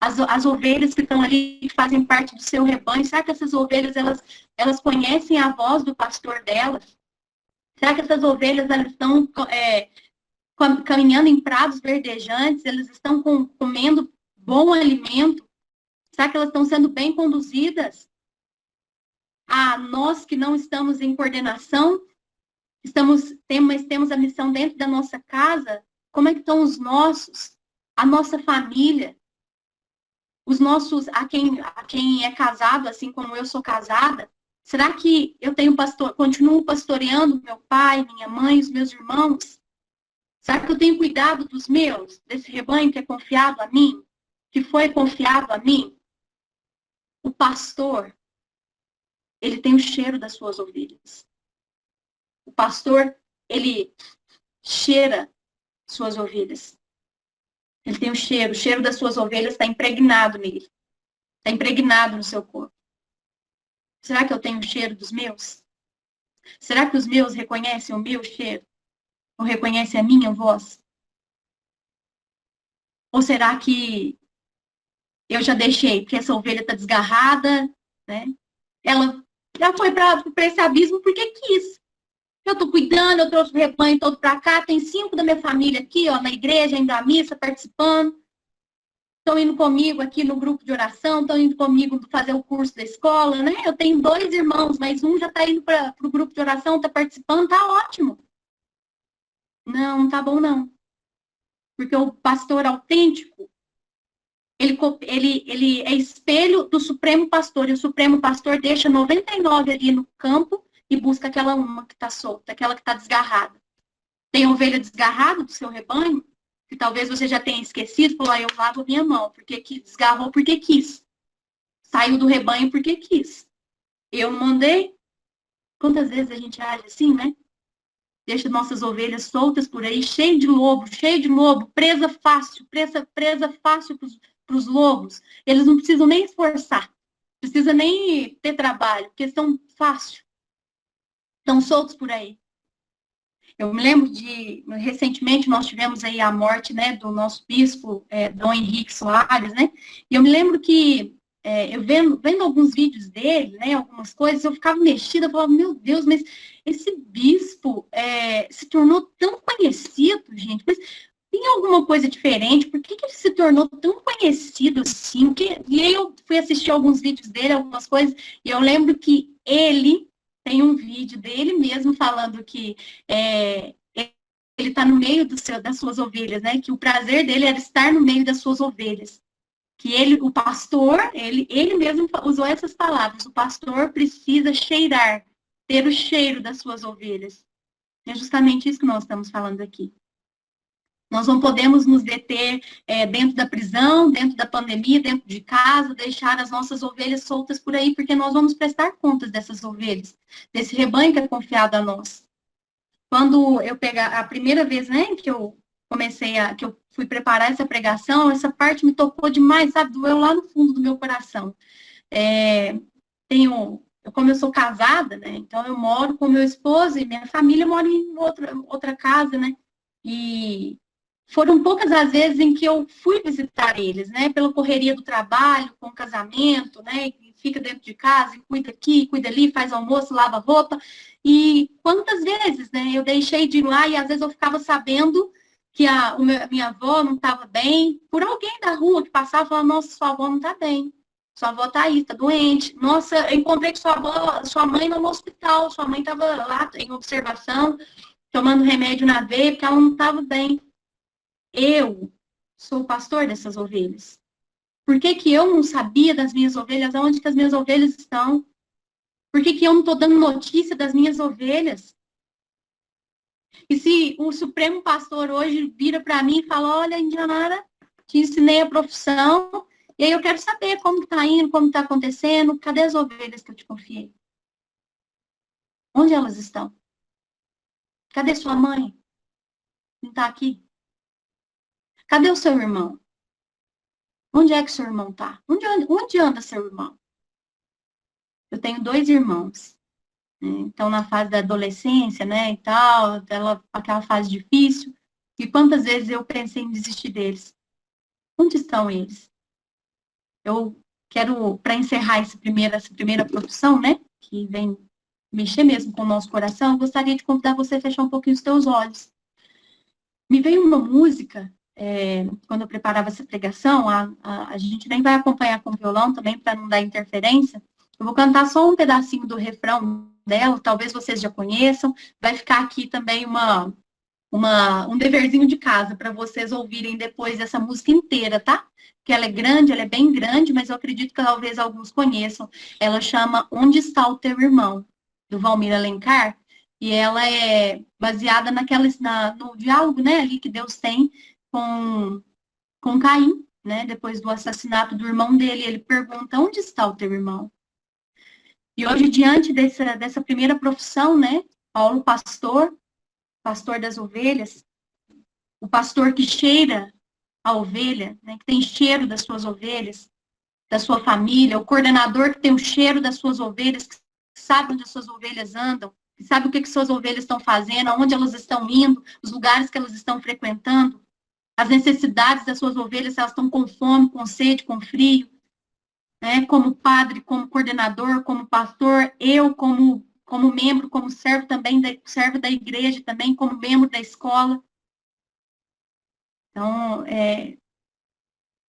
as ovelhas que estão ali, que fazem parte do seu rebanho, será que essas ovelhas, elas conhecem a voz do pastor delas? Será que essas ovelhas, elas estão caminhando em prados verdejantes? Elas estão comendo bom alimento? Será que elas estão sendo bem conduzidas? Nós que não estamos em coordenação, temos a missão dentro da nossa casa, como é que estão os nossos, a nossa família, os nossos, a quem é casado, assim como eu sou casada? Será que eu continuo pastoreando meu pai, minha mãe, os meus irmãos? Será que eu tenho cuidado dos meus, desse rebanho que é confiado a mim, que foi confiado a mim? O pastor, ele tem o cheiro das suas ovelhas. O pastor, ele cheira suas ovelhas. Ele tem o cheiro das suas ovelhas está impregnado nele. Está impregnado no seu corpo. Será que eu tenho o cheiro dos meus? Será que os meus reconhecem o meu cheiro? Ou reconhecem a minha voz? Ou será que eu já deixei, porque essa ovelha está desgarrada, né? Ela já foi para esse abismo porque quis. Eu estou cuidando, eu trouxe o rebanho todo para cá, tem 5 da minha família aqui, ó, na igreja, indo à missa, participando. Estão indo comigo aqui no grupo de oração, estão indo comigo fazer o curso da escola, né? Eu tenho 2 irmãos, mas um já está indo para o grupo de oração, está participando, está ótimo. Não tá bom não. Porque o pastor autêntico, ele é espelho do Supremo Pastor, e o Supremo Pastor deixa 99 ali no campo e busca aquela uma que está solta, aquela que está desgarrada. Tem ovelha desgarrada do seu rebanho, que talvez você já tenha esquecido, falou, eu lavo minha mão, porque desgarrou porque quis. Saiu do rebanho porque quis. Eu não mandei. Quantas vezes a gente age assim, né? Deixa nossas ovelhas soltas por aí, cheio de lobo, presa fácil para os lobos. Eles não precisam nem esforçar, precisa nem ter trabalho, porque estão fácil. Estão soltos por aí. Eu me lembro recentemente, nós tivemos aí a morte, né, do nosso bispo, Dom Henrique Soares, né, e eu me lembro que, eu vendo alguns vídeos dele, né, algumas coisas, eu ficava mexida, eu falava, meu Deus, mas esse bispo se tornou tão conhecido, gente, mas tem alguma coisa diferente? Por que ele se tornou tão conhecido assim? E aí eu fui assistir alguns vídeos dele, algumas coisas, e eu lembro que ele tem um vídeo dele mesmo falando que ele está no meio das suas ovelhas, né? Que o prazer dele era estar no meio das suas ovelhas. Que o pastor, ele mesmo usou essas palavras. O pastor precisa cheirar, ter o cheiro das suas ovelhas. É justamente isso que nós estamos falando aqui. Nós não podemos nos deter dentro da prisão, dentro da pandemia, dentro de casa, deixar as nossas ovelhas soltas por aí, porque nós vamos prestar contas dessas ovelhas, desse rebanho que é confiado a nós. Quando eu pegar a primeira vez, né, que eu que eu fui preparar essa pregação, essa parte me tocou demais, sabe, doeu lá no fundo do meu coração. Como eu sou casada, né, então eu moro com meu esposo e minha família mora em outra casa, né, e foram poucas as vezes em que eu fui visitar eles, né? Pela correria do trabalho, com o casamento, né? Fica dentro de casa, cuida aqui, cuida ali, faz almoço, lava roupa. E quantas vezes, né? Eu deixei de ir lá e às vezes eu ficava sabendo que minha avó não estava bem, por alguém da rua que passava e falava, nossa, sua avó não está bem. Sua avó está aí, está doente. Nossa, eu encontrei com sua mãe no hospital, sua mãe estava lá em observação, tomando remédio na veia, porque ela não estava bem. Eu sou o pastor dessas ovelhas. Por que que eu não sabia das minhas ovelhas? Onde que as minhas ovelhas estão? Por que que eu não estou dando notícia das minhas ovelhas? E se o Supremo Pastor hoje vira para mim e fala, olha, Indianara, te ensinei a profissão, e aí eu quero saber como está indo, como está acontecendo, cadê as ovelhas que eu te confiei? Onde elas estão? Cadê sua mãe? Não está aqui? Cadê o seu irmão? Onde é que seu irmão está? Onde anda seu irmão? Eu tenho 2 irmãos. Né? Então, na fase da adolescência, né, e tal, aquela fase difícil. E quantas vezes eu pensei em desistir deles? Onde estão eles? Eu quero, para encerrar essa primeira produção, né, que vem mexer mesmo com o nosso coração, eu gostaria de convidar você a fechar um pouquinho os teus olhos. Me veio uma música, quando eu preparava essa pregação, a gente nem vai acompanhar com violão também, para não dar interferência. Eu vou cantar só um pedacinho do refrão dela, talvez vocês já conheçam. Vai ficar aqui também um deverzinho de casa para vocês ouvirem depois essa música inteira, tá? Porque ela é grande, ela é bem grande, mas eu acredito que talvez alguns conheçam. Ela chama Onde Está o Teu Irmão, do Valmir Alencar. E ela é baseada no diálogo, né, ali que Deus tem com Caim, né, depois do assassinato do irmão dele. Ele pergunta, onde está o teu irmão? E hoje, diante dessa primeira profissão, né, Paulo, pastor das ovelhas, o pastor que cheira a ovelha, né, que tem cheiro das suas ovelhas, da sua família, o coordenador que tem o cheiro das suas ovelhas, que sabe onde as suas ovelhas andam, que sabe o que suas ovelhas estão fazendo, aonde elas estão indo, os lugares que elas estão frequentando, as necessidades das suas ovelhas, se elas estão com fome, com sede, com frio, né? Como padre, como coordenador, como pastor, eu como membro, como servo também, servo da igreja também, como membro da escola. Então,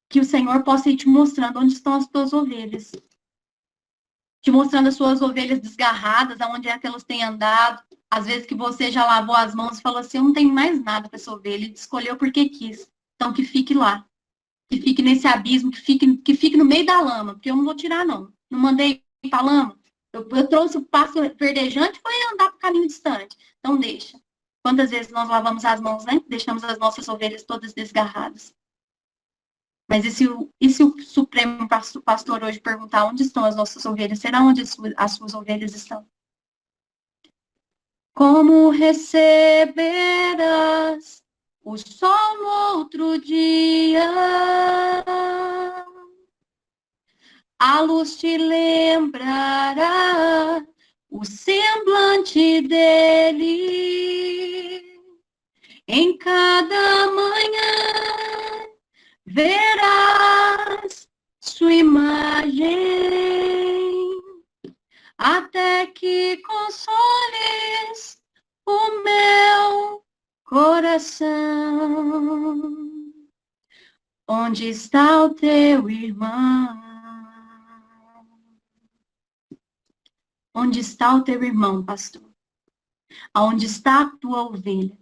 que o Senhor possa ir te mostrando onde estão as tuas ovelhas. Te mostrando as suas ovelhas desgarradas, aonde é que elas têm andado. Às vezes que você já lavou as mãos e falou assim, eu não tenho mais nada para essa ovelha. Ele escolheu porque quis. Então, que fique lá. Que fique nesse abismo, que fique no meio da lama. Porque eu não vou tirar, não. Não mandei para a lama. Eu trouxe o passo verdejante e foi andar para o caminho distante. Então, deixa. Quantas vezes nós lavamos as mãos, né? Deixamos as nossas ovelhas todas desgarradas. Mas e se o Supremo Pastor hoje perguntar onde estão as nossas ovelhas? Será onde as suas ovelhas estão? Como receberás o sol no outro dia? A luz te lembrará o semblante dele. Em cada manhã verás sua imagem, até que consoles o meu coração. Onde está o teu irmão? Onde está o teu irmão, pastor? Onde está a tua ovelha?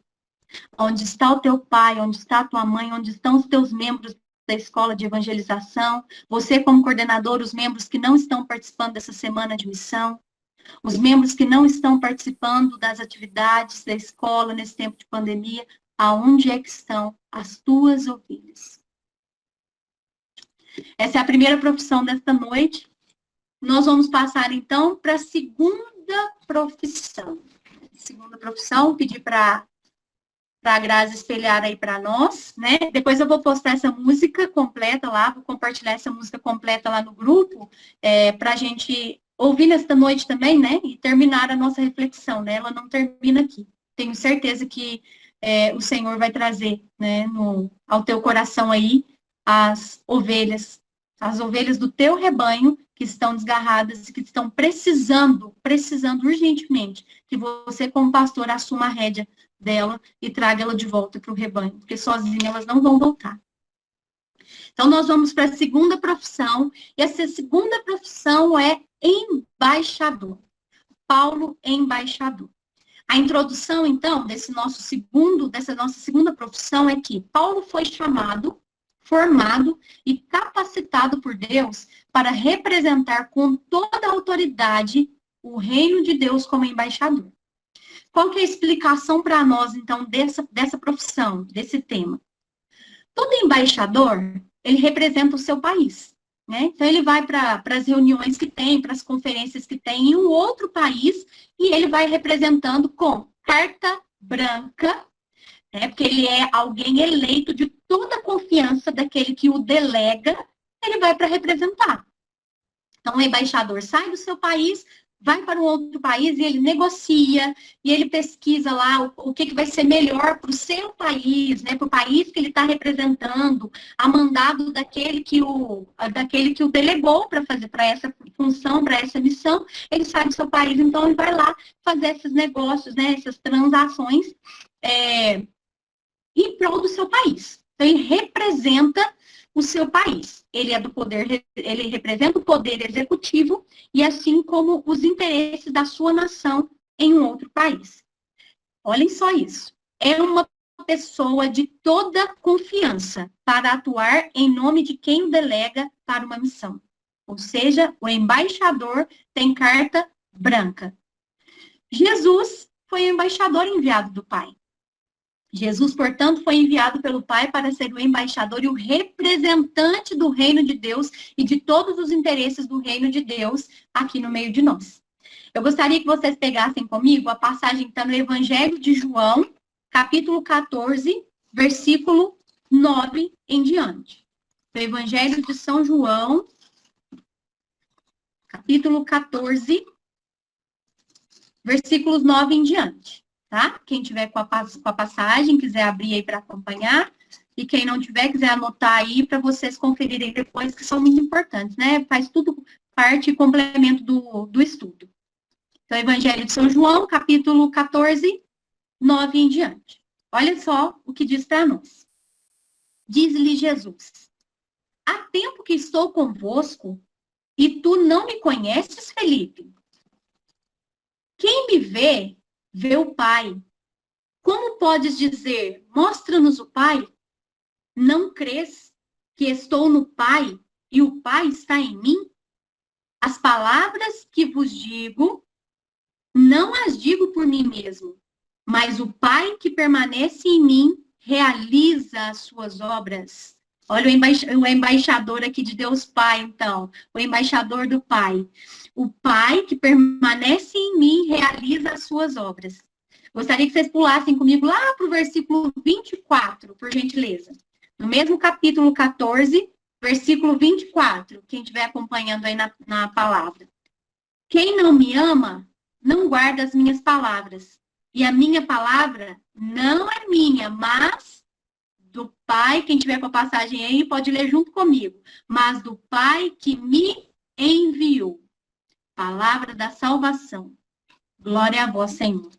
Onde está o teu pai? Onde está a tua mãe? Onde estão os teus membros da escola de evangelização? Você como coordenador, os membros que não estão participando dessa semana de missão? Os membros que não estão participando das atividades da escola nesse tempo de pandemia? Aonde é que estão as tuas ovelhas? Essa é a primeira profissão desta noite. Nós vamos passar, então, para a segunda profissão. Segunda profissão, pedir para a Grazi espelhar aí para nós, né? Depois eu vou postar essa música completa lá, vou compartilhar essa música completa lá no grupo, para a gente ouvir nesta noite também, né? E terminar a nossa reflexão, né? Ela não termina aqui. Tenho certeza que o Senhor vai trazer, né, ao teu coração aí as ovelhas do teu rebanho que estão desgarradas e que estão precisando urgentemente que você, como pastor, assuma a rédea dela e traga ela de volta para o rebanho, porque sozinha elas não vão voltar. Então, nós vamos para a segunda profissão, e essa segunda profissão é embaixador. Paulo é embaixador. A introdução, então, dessa nossa segunda profissão é que Paulo foi chamado, formado e capacitado por Deus para representar com toda a autoridade o reino de Deus como embaixador. Qual que é a explicação para nós, então, dessa profissão, desse tema? Todo embaixador, ele representa o seu país, né? Então, ele vai para as reuniões que tem, para as conferências que tem em um outro país, e ele vai representando com carta branca, né? Porque ele é alguém eleito de toda a confiança daquele que o delega, ele vai para representar. Então, o embaixador sai do seu país, vai para um outro país e ele negocia, e ele pesquisa lá o que vai ser melhor para o seu país, né, para o país que ele está representando, a mandado daquele que o delegou para essa função, para essa missão. Ele sai do seu país, então ele vai lá fazer esses negócios, né, essas transações em prol do seu país. Então, ele representa o seu país. Ele representa o poder executivo e assim como os interesses da sua nação em um outro país. Olhem só isso. É uma pessoa de toda confiança para atuar em nome de quem o delega para uma missão. Ou seja, o embaixador tem carta branca. Jesus foi o embaixador enviado do Pai. Jesus, portanto, foi enviado pelo Pai para ser o embaixador e o representante do reino de Deus e de todos os interesses do reino de Deus aqui no meio de nós. Eu gostaria que vocês pegassem comigo a passagem que está no Evangelho de João, capítulo 14, versículo 9 em diante. O Evangelho de São João, capítulo 14, versículos 9 em diante, tá? Quem tiver com a passagem, quiser abrir aí para acompanhar, e quem não tiver, quiser anotar aí para vocês conferirem depois, que são muito importantes, né? Faz tudo parte e complemento do estudo. Então, Evangelho de São João, capítulo 14, 9 em diante. Olha só o que diz para nós. Diz-lhe Jesus: há tempo que estou convosco e tu não me conheces, Felipe? Quem me vê, vê o Pai. Como podes dizer, mostra-nos o Pai? Não crês que estou no Pai e o Pai está em mim? As palavras que vos digo, não as digo por mim mesmo, mas o Pai que permanece em mim realiza as suas obras. Olha o embaixador aqui de Deus Pai, então. O embaixador do Pai. O Pai que permanece em mim realiza as suas obras. Gostaria que vocês pulassem comigo lá para o versículo 24, por gentileza. No mesmo capítulo 14, versículo 24. Quem estiver acompanhando aí na palavra. Quem não me ama, não guarda as minhas palavras. E a minha palavra não é minha, mas do Pai. Quem tiver com a passagem aí pode ler junto comigo. Mas do Pai que me enviou. Palavra da salvação. Glória a vós, Senhor.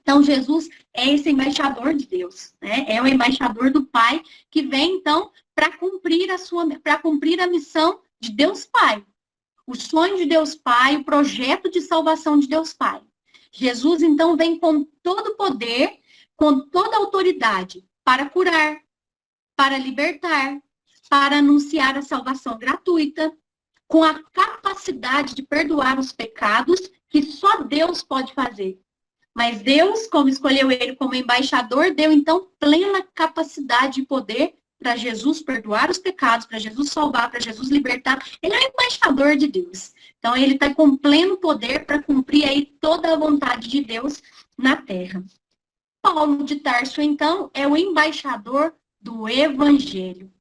Então, Jesus é esse embaixador de Deus, né? É o embaixador do Pai que vem, então, para cumprir a missão de Deus Pai. O sonho de Deus Pai, o projeto de salvação de Deus Pai. Jesus, então, vem com todo o poder, com toda a autoridade para curar, para libertar, para anunciar a salvação gratuita, com a capacidade de perdoar os pecados que só Deus pode fazer. Mas Deus, como escolheu ele como embaixador, deu, então, plena capacidade e poder para Jesus perdoar os pecados, para Jesus salvar, para Jesus libertar. Ele é o embaixador de Deus. Então, ele está com pleno poder para cumprir aí toda a vontade de Deus na terra. Paulo de Tarso, então, é o embaixador do Evangelho.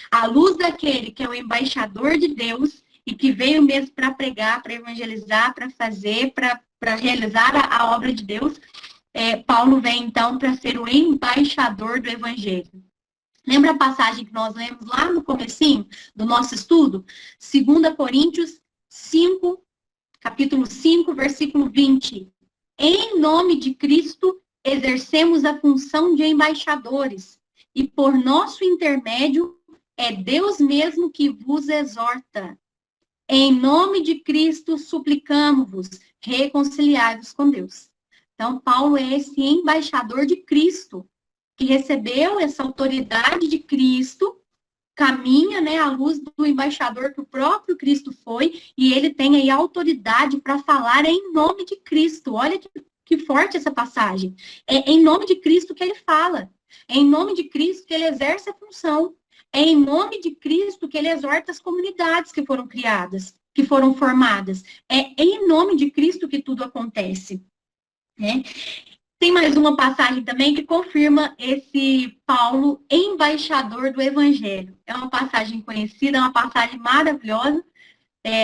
À luz daquele que é o embaixador de Deus e que veio mesmo para pregar, para evangelizar, para fazer, para realizar a obra de Deus, Paulo vem, então, para ser o embaixador do Evangelho. Lembra a passagem que nós lemos lá no comecinho do nosso estudo? 2 Coríntios 5, capítulo 5, versículo 20. Em nome de Cristo, exercemos a função de embaixadores, e por nosso intermédio, é Deus mesmo que vos exorta. Em nome de Cristo, suplicamos-vos, reconciliai-vos com Deus. Então, Paulo é esse embaixador de Cristo, que recebeu essa autoridade de Cristo, caminha, né, à luz do embaixador que o próprio Cristo foi, e ele tem aí autoridade para falar em nome de Cristo. Olha que forte essa passagem. É em nome de Cristo que ele fala. É em nome de Cristo que ele exerce a função. É em nome de Cristo que ele exorta as comunidades que foram criadas, que foram formadas. É em nome de Cristo que tudo acontece. Né? Tem mais uma passagem também que confirma esse Paulo, embaixador do Evangelho. É uma passagem conhecida, é uma passagem maravilhosa,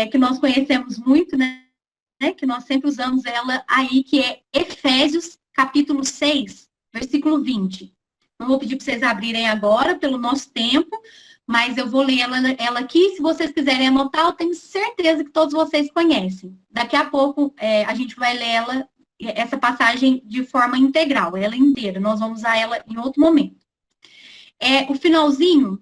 que nós conhecemos muito, né? Que nós sempre usamos ela aí, que é Efésios, capítulo 6, versículo 20. Não vou pedir para vocês abrirem agora, pelo nosso tempo, mas eu vou ler ela aqui. Se vocês quiserem anotar, eu tenho certeza que todos vocês conhecem. Daqui a pouco a gente vai ler essa passagem de forma integral, ela inteira. Nós vamos usar ela em outro momento. O finalzinho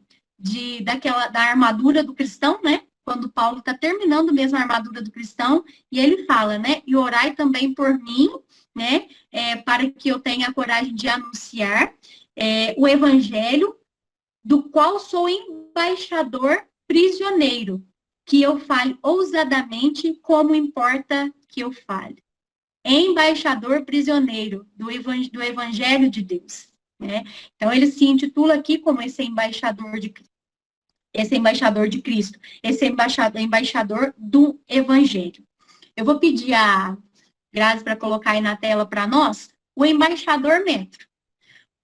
da armadura do cristão, né? Quando Paulo está terminando mesmo a armadura do cristão, e ele fala, né? E orai também por mim, né? Para que eu tenha a coragem de anunciar o evangelho, do qual sou embaixador prisioneiro, que eu fale ousadamente como importa que eu fale. Embaixador prisioneiro do evangelho de Deus. Né? Então, ele se intitula aqui como esse embaixador de Cristo, esse embaixador do evangelho. Eu vou pedir a Grazi para colocar aí na tela para nós o embaixador metro.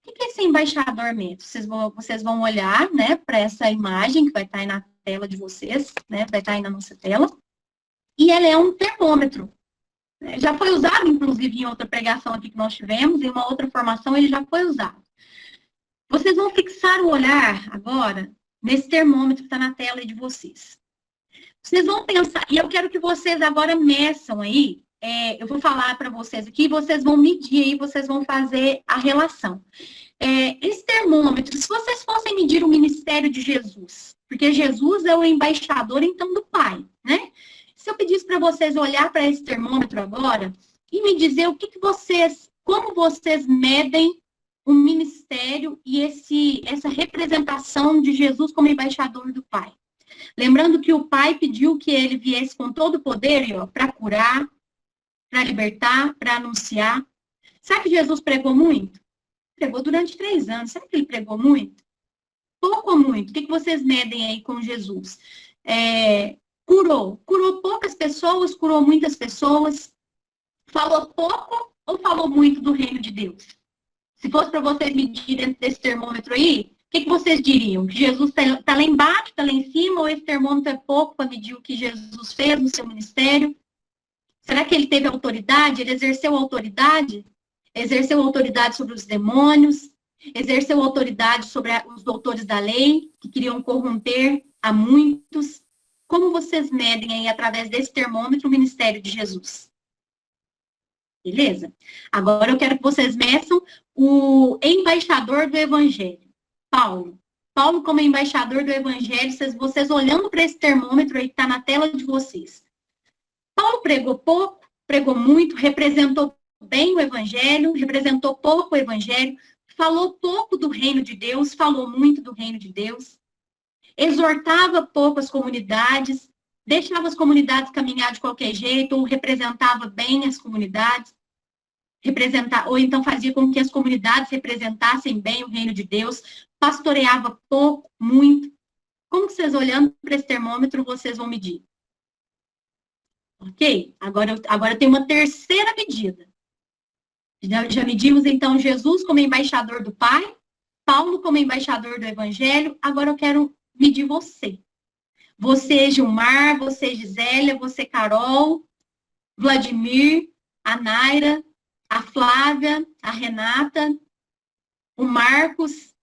O que é esse embaixador metro? Vocês vão olhar, né, para essa imagem que vai estar aí na tela de vocês, né, vai estar aí na nossa tela. e ela é um termômetro. Já foi usado, inclusive, em outra pregação aqui que nós tivemos, em uma outra formação ele já foi usado. Vocês vão fixar o olhar agora nesse termômetro que está na tela de vocês. Vocês vão pensar, e eu quero que vocês agora meçam aí, eu vou falar para vocês aqui, vocês vão medir aí, vocês vão fazer a relação. Esse termômetro, se vocês fossem medir o ministério de Jesus, porque Jesus é o embaixador, então, do Pai, né? Se eu pedisse para vocês olhar para esse termômetro agora e me dizer como vocês medem o ministério e essa representação de Jesus como embaixador do Pai. Lembrando que o Pai pediu que ele viesse com todo o poder para curar, para libertar, para anunciar. Sabe que Jesus pregou muito? Pregou durante 3 anos. Sabe que ele pregou muito? Pouco ou muito? O que vocês medem aí com Jesus? Curou poucas pessoas, curou muitas pessoas. Falou pouco ou falou muito do reino de Deus? Se fosse para vocês medir dentro desse termômetro aí, o que vocês diriam? Que Jesus está lá embaixo, está lá em cima, ou esse termômetro é pouco para medir o que Jesus fez no seu ministério? Será que ele teve autoridade? Ele exerceu autoridade? Exerceu autoridade sobre os demônios? Exerceu autoridade sobre os doutores da lei, que queriam corromper a muitos? Como vocês medem aí, através desse termômetro, o ministério de Jesus? Beleza? Agora eu quero que vocês meçam o embaixador do Evangelho, Paulo. Paulo como embaixador do Evangelho, vocês olhando para esse termômetro aí que está na tela de vocês. Paulo pregou pouco, pregou muito, representou bem o Evangelho, representou pouco o Evangelho, falou pouco do reino de Deus, falou muito do reino de Deus, exortava pouco as comunidades, deixava as comunidades caminhar de qualquer jeito, ou representava bem as comunidades, ou então fazia com que as comunidades representassem bem o reino de Deus, pastoreava pouco, muito. Como que vocês, olhando para esse termômetro, vocês vão medir? Ok? Agora tem uma terceira medida. Já medimos, então, Jesus como embaixador do Pai, Paulo como embaixador do Evangelho. Agora eu quero medir você. Você, Gilmar, você, Gisélia, você, Carol, Vladimir, a Naira, a Flávia, a Renata, o Marcos,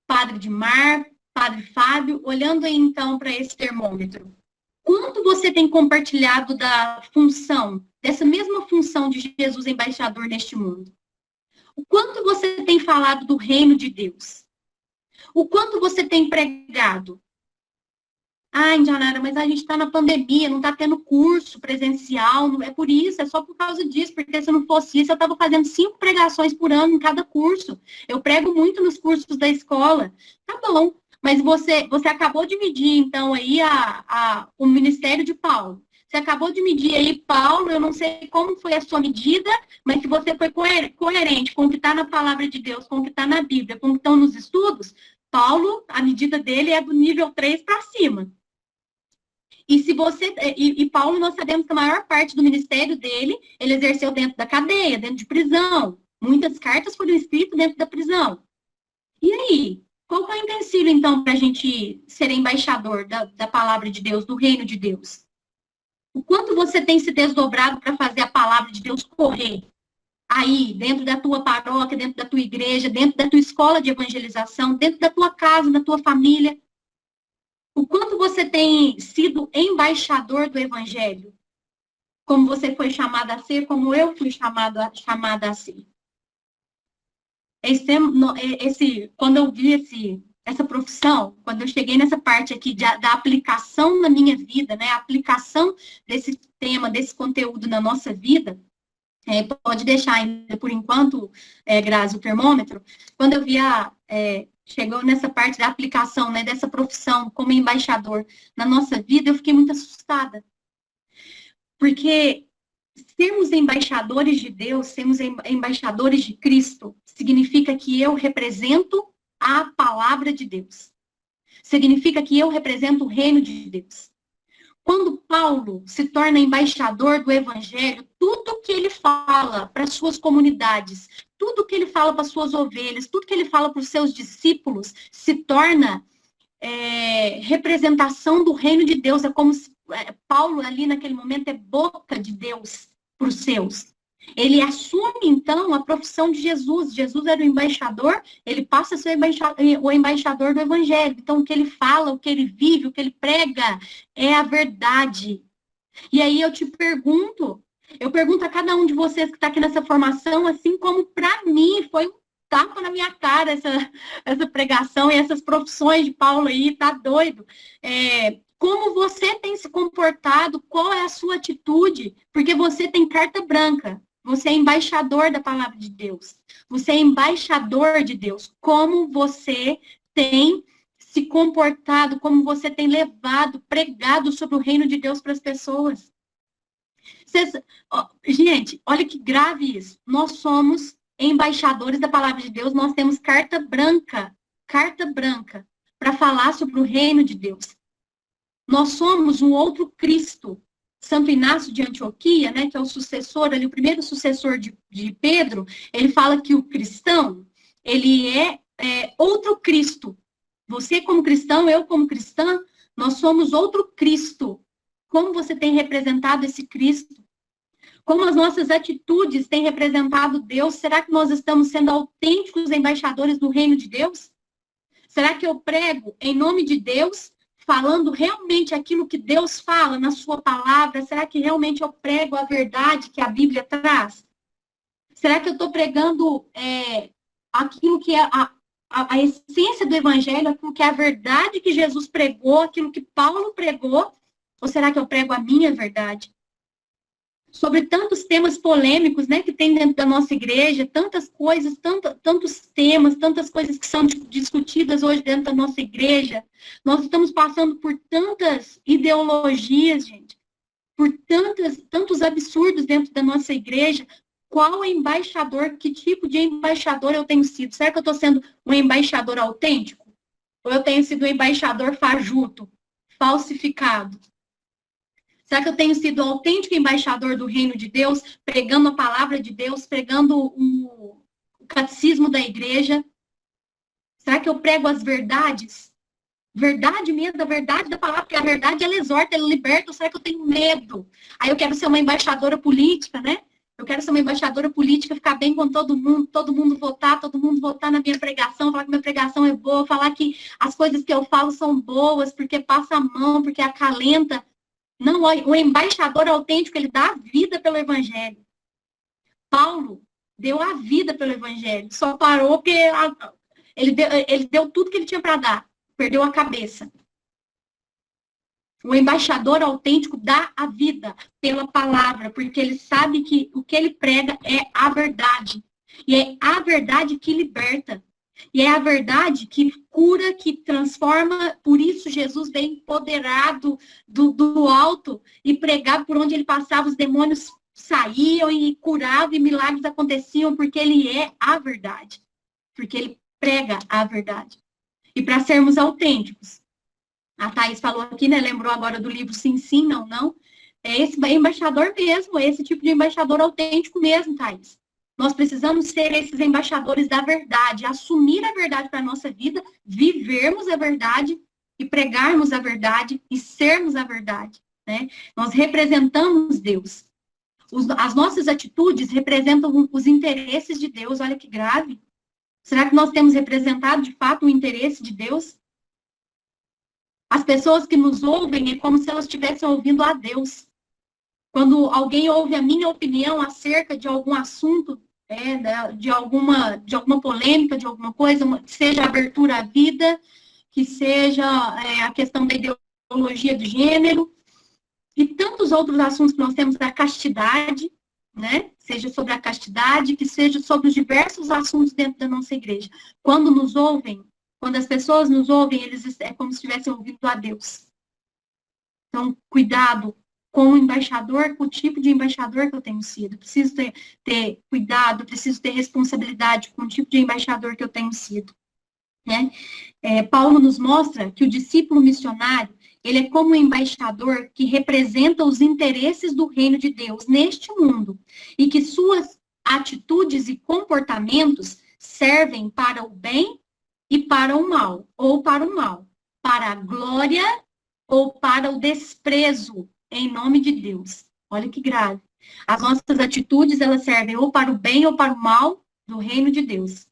Padre Dimar, Padre Fábio, olhando aí, então, para esse termômetro. Quanto você tem compartilhado da função, dessa mesma função de Jesus embaixador neste mundo? O quanto você tem falado do reino de Deus? O quanto você tem pregado? Indianara, mas a gente está na pandemia, não está tendo curso presencial, não é por isso, é só por causa disso, porque se não fosse isso, eu estava fazendo 5 pregações por ano em cada curso. Eu prego muito nos cursos da escola. Tá bom, mas você acabou de medir, então, aí o ministério de Paulo. Você acabou de medir aí, Paulo, eu não sei como foi a sua medida, mas se você foi coerente com o que está na palavra de Deus, com o que está na Bíblia, com o que estão nos estudos, Paulo, a medida dele é do nível 3 para cima. E Paulo, nós sabemos que a maior parte do ministério dele, ele exerceu dentro da cadeia, dentro de prisão. Muitas cartas foram escritas dentro da prisão. E aí? Qual é o empecilho, então, para a gente ser embaixador da palavra de Deus, do reino de Deus? O quanto você tem se desdobrado para fazer a palavra de Deus correr? Aí, dentro da tua paróquia, dentro da tua igreja, dentro da tua escola de evangelização, dentro da tua casa, da tua família. O quanto você tem sido embaixador do Evangelho, como você foi chamada a ser, como eu fui chamada a ser. Quando eu vi essa profissão, quando eu cheguei nessa parte aqui da aplicação na minha vida, né, a aplicação desse tema, desse conteúdo na nossa vida, pode deixar ainda por enquanto, Grazi, o termômetro, quando eu vi chegou nessa parte da aplicação, né, dessa profissão como embaixador na nossa vida, eu fiquei muito assustada. Porque sermos embaixadores de Deus, sermos embaixadores de Cristo, significa que eu represento a palavra de Deus. Significa que eu represento o reino de Deus. Quando Paulo se torna embaixador do Evangelho, tudo que ele fala para as suas comunidades, tudo que ele fala para as suas ovelhas, tudo que ele fala para os seus discípulos, se torna representação do reino de Deus. É Paulo ali naquele momento é boca de Deus para os seus. Ele assume, então, a profissão de Jesus. Jesus era o embaixador, ele passa a ser o embaixador do Evangelho. Então, o que ele fala, o que ele vive, o que ele prega é a verdade. E aí eu pergunto a cada um de vocês que está aqui nessa formação, assim como para mim foi um tapa na minha cara essa pregação e essas profissões de Paulo aí, tá doido? Como você tem se comportado, qual é a sua atitude? Porque você tem carta branca. Você é embaixador da palavra de Deus. Você é embaixador de Deus. Como você tem se comportado, como você tem levado, pregado sobre o reino de Deus para as pessoas. Gente, olha que grave isso. Nós somos embaixadores da palavra de Deus, nós temos carta branca para falar sobre o reino de Deus. Nós somos um outro Cristo. Santo Inácio de Antioquia, né, que é o sucessor, ali, o primeiro sucessor de Pedro, ele fala que o cristão, ele é outro Cristo. Você como cristão, eu como cristã, nós somos outro Cristo. Como você tem representado esse Cristo? Como as nossas atitudes têm representado Deus? Será que nós estamos sendo autênticos embaixadores do reino de Deus? Será que eu prego em nome de Deus, falando realmente aquilo que Deus fala na sua palavra? Será que realmente eu prego a verdade que a Bíblia traz? Será que eu estou pregando aquilo que é a essência do Evangelho, aquilo que é a verdade que Jesus pregou, aquilo que Paulo pregou? Ou será que eu prego a minha verdade? Sobre tantos temas polêmicos, né, que tem dentro da nossa igreja, tantas coisas, tantos temas, tantas coisas que são discutidas hoje dentro da nossa igreja. Nós estamos passando por tantas ideologias, gente, por tantos absurdos dentro da nossa igreja. Qual embaixador, que tipo de embaixador eu tenho sido? Será que eu estou sendo um embaixador autêntico? Ou eu tenho sido um embaixador fajuto, falsificado? Será que eu tenho sido um autêntico embaixador do reino de Deus, pregando a palavra de Deus, pregando o catecismo da igreja? Será que eu prego as verdades? Verdade mesmo, a verdade da palavra, porque a verdade ela exorta, ela liberta. Ou será que eu tenho medo? Aí eu quero ser uma embaixadora política, né? Eu quero ser uma embaixadora política, ficar bem com todo mundo votar na minha pregação, falar que minha pregação é boa, falar que as coisas que eu falo são boas, porque passa a mão, porque acalenta. Não, o embaixador autêntico, ele dá a vida pelo Evangelho. Paulo deu a vida pelo Evangelho. Só parou porque ele deu tudo que ele tinha para dar. Perdeu a cabeça. O embaixador autêntico dá a vida pela palavra, porque ele sabe que o que ele prega é a verdade. E é a verdade que liberta. E é a verdade que cura, que transforma. Por isso Jesus veio empoderado do alto e pregava por onde ele passava, os demônios saíam e curavam e milagres aconteciam, porque ele é a verdade. Porque ele prega a verdade. E para sermos autênticos, a Thaís falou aqui, né? Lembrou agora do livro Sim, Sim, Não, Não. É esse embaixador mesmo, é esse tipo de embaixador autêntico mesmo, Thaís. Nós precisamos ser esses embaixadores da verdade, assumir a verdade para a nossa vida, vivermos a verdade e pregarmos a verdade e sermos a verdade, né? Nós representamos Deus. As nossas atitudes representam os interesses de Deus. Olha que grave. Será que nós temos representado, de fato, o interesse de Deus? As pessoas que nos ouvem é como se elas estivessem ouvindo a Deus. Quando alguém ouve a minha opinião acerca de algum assunto, de alguma polêmica, de alguma coisa, seja abertura à vida, que seja a questão da ideologia de gênero, e tantos outros assuntos que nós temos da castidade, né? Seja sobre a castidade, que seja sobre os diversos assuntos dentro da nossa igreja. Quando nos ouvem, quando as pessoas nos ouvem, é como se estivessem ouvindo a Deus. Então, cuidado com o embaixador, com o tipo de embaixador que eu tenho sido. Preciso ter cuidado, preciso ter responsabilidade com o tipo de embaixador que eu tenho sido. Né? Paulo nos mostra que o discípulo missionário, ele é como um embaixador que representa os interesses do reino de Deus neste mundo e que suas atitudes e comportamentos servem para o bem e para o mal, ou para o mal, para a glória ou para o desprezo em nome de Deus. Olha que grave. As nossas atitudes, elas servem ou para o bem ou para o mal do reino de Deus.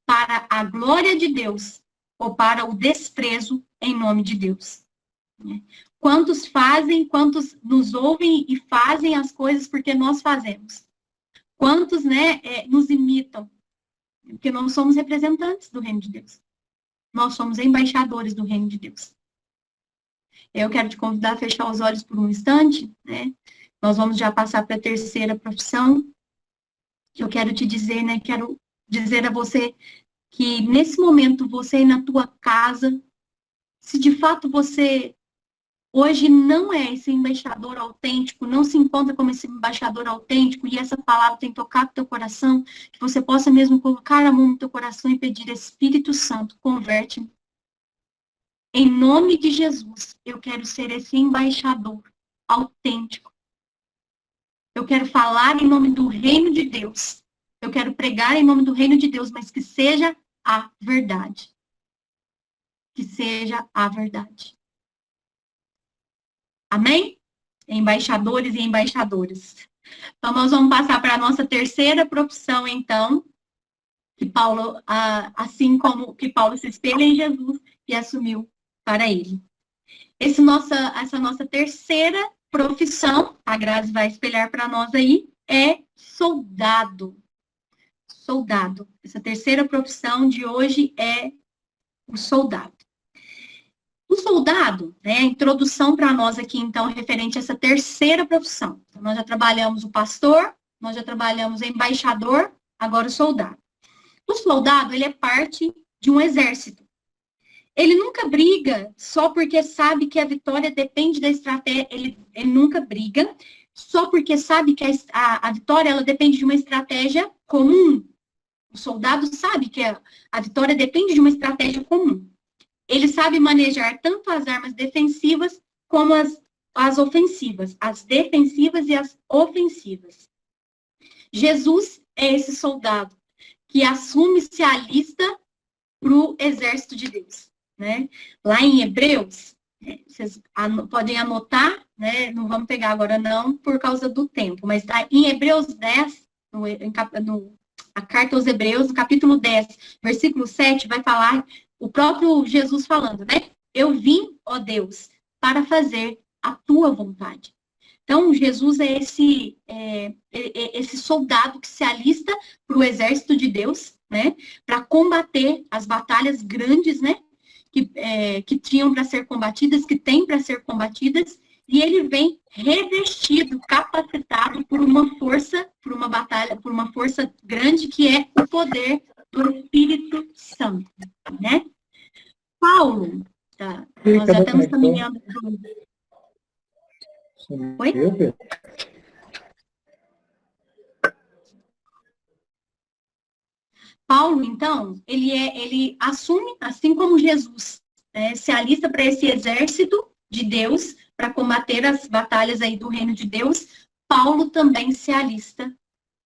Para a glória de Deus ou para o desprezo em nome de Deus. Quantos nos ouvem e fazem as coisas porque nós fazemos? Quantos, nos imitam? Porque nós somos representantes do reino de Deus. Nós somos embaixadores do reino de Deus. Eu quero te convidar a fechar os olhos por um instante, né? Nós vamos já passar para a terceira profissão. Eu quero te dizer, quero dizer a você que nesse momento, você aí na tua casa, se de fato você hoje não é esse embaixador autêntico, não se encontra como esse embaixador autêntico, e essa palavra tem tocado teu coração, que você possa mesmo colocar a mão no teu coração e pedir: Espírito Santo, converte-me. Em nome de Jesus, eu quero ser esse embaixador autêntico. Eu quero falar em nome do reino de Deus. Eu quero pregar em nome do reino de Deus, mas que seja a verdade. Que seja a verdade. Amém? Embaixadores e embaixadoras. Então, nós vamos passar para a nossa terceira profissão, então, que Paulo, assim como que Paulo se espelha em Jesus e assumiu para ele. Essa nossa terceira profissão, a Grazi vai espelhar para nós aí, é soldado. Soldado. Essa terceira profissão de hoje é o soldado. O soldado, a introdução para nós aqui, então, referente a essa terceira profissão. Então, nós já trabalhamos o pastor, nós já trabalhamos o embaixador, agora o soldado. O soldado, ele é parte de um exército. Ele nunca briga só porque sabe que a vitória depende da estratégia. Ele nunca briga só porque sabe que a vitória ela depende de uma estratégia comum. O soldado sabe que a vitória depende de uma estratégia comum. Ele sabe manejar tanto as armas defensivas como as ofensivas. As defensivas e as ofensivas. Jesus é esse soldado que assume-se a lista para o exército de Deus. Lá em Hebreus, vocês podem anotar, não vamos pegar agora não, por causa do tempo, mas em Hebreus 10, a carta aos Hebreus, no capítulo 10, versículo 7, vai falar o próprio Jesus falando, Eu vim, ó Deus, para fazer a tua vontade. Então, Jesus é esse soldado que se alista para o exército de Deus, para combater as batalhas grandes, que tinham para ser combatidas, que têm para ser combatidas, e ele vem revestido, capacitado por uma força, por uma batalha, por uma força grande que é o poder do Espírito Santo, Paulo, nós já estamos caminhando. Oi? Paulo, então, ele assume, assim como Jesus, se alista para esse exército de Deus, para combater as batalhas aí do reino de Deus. Paulo também se alista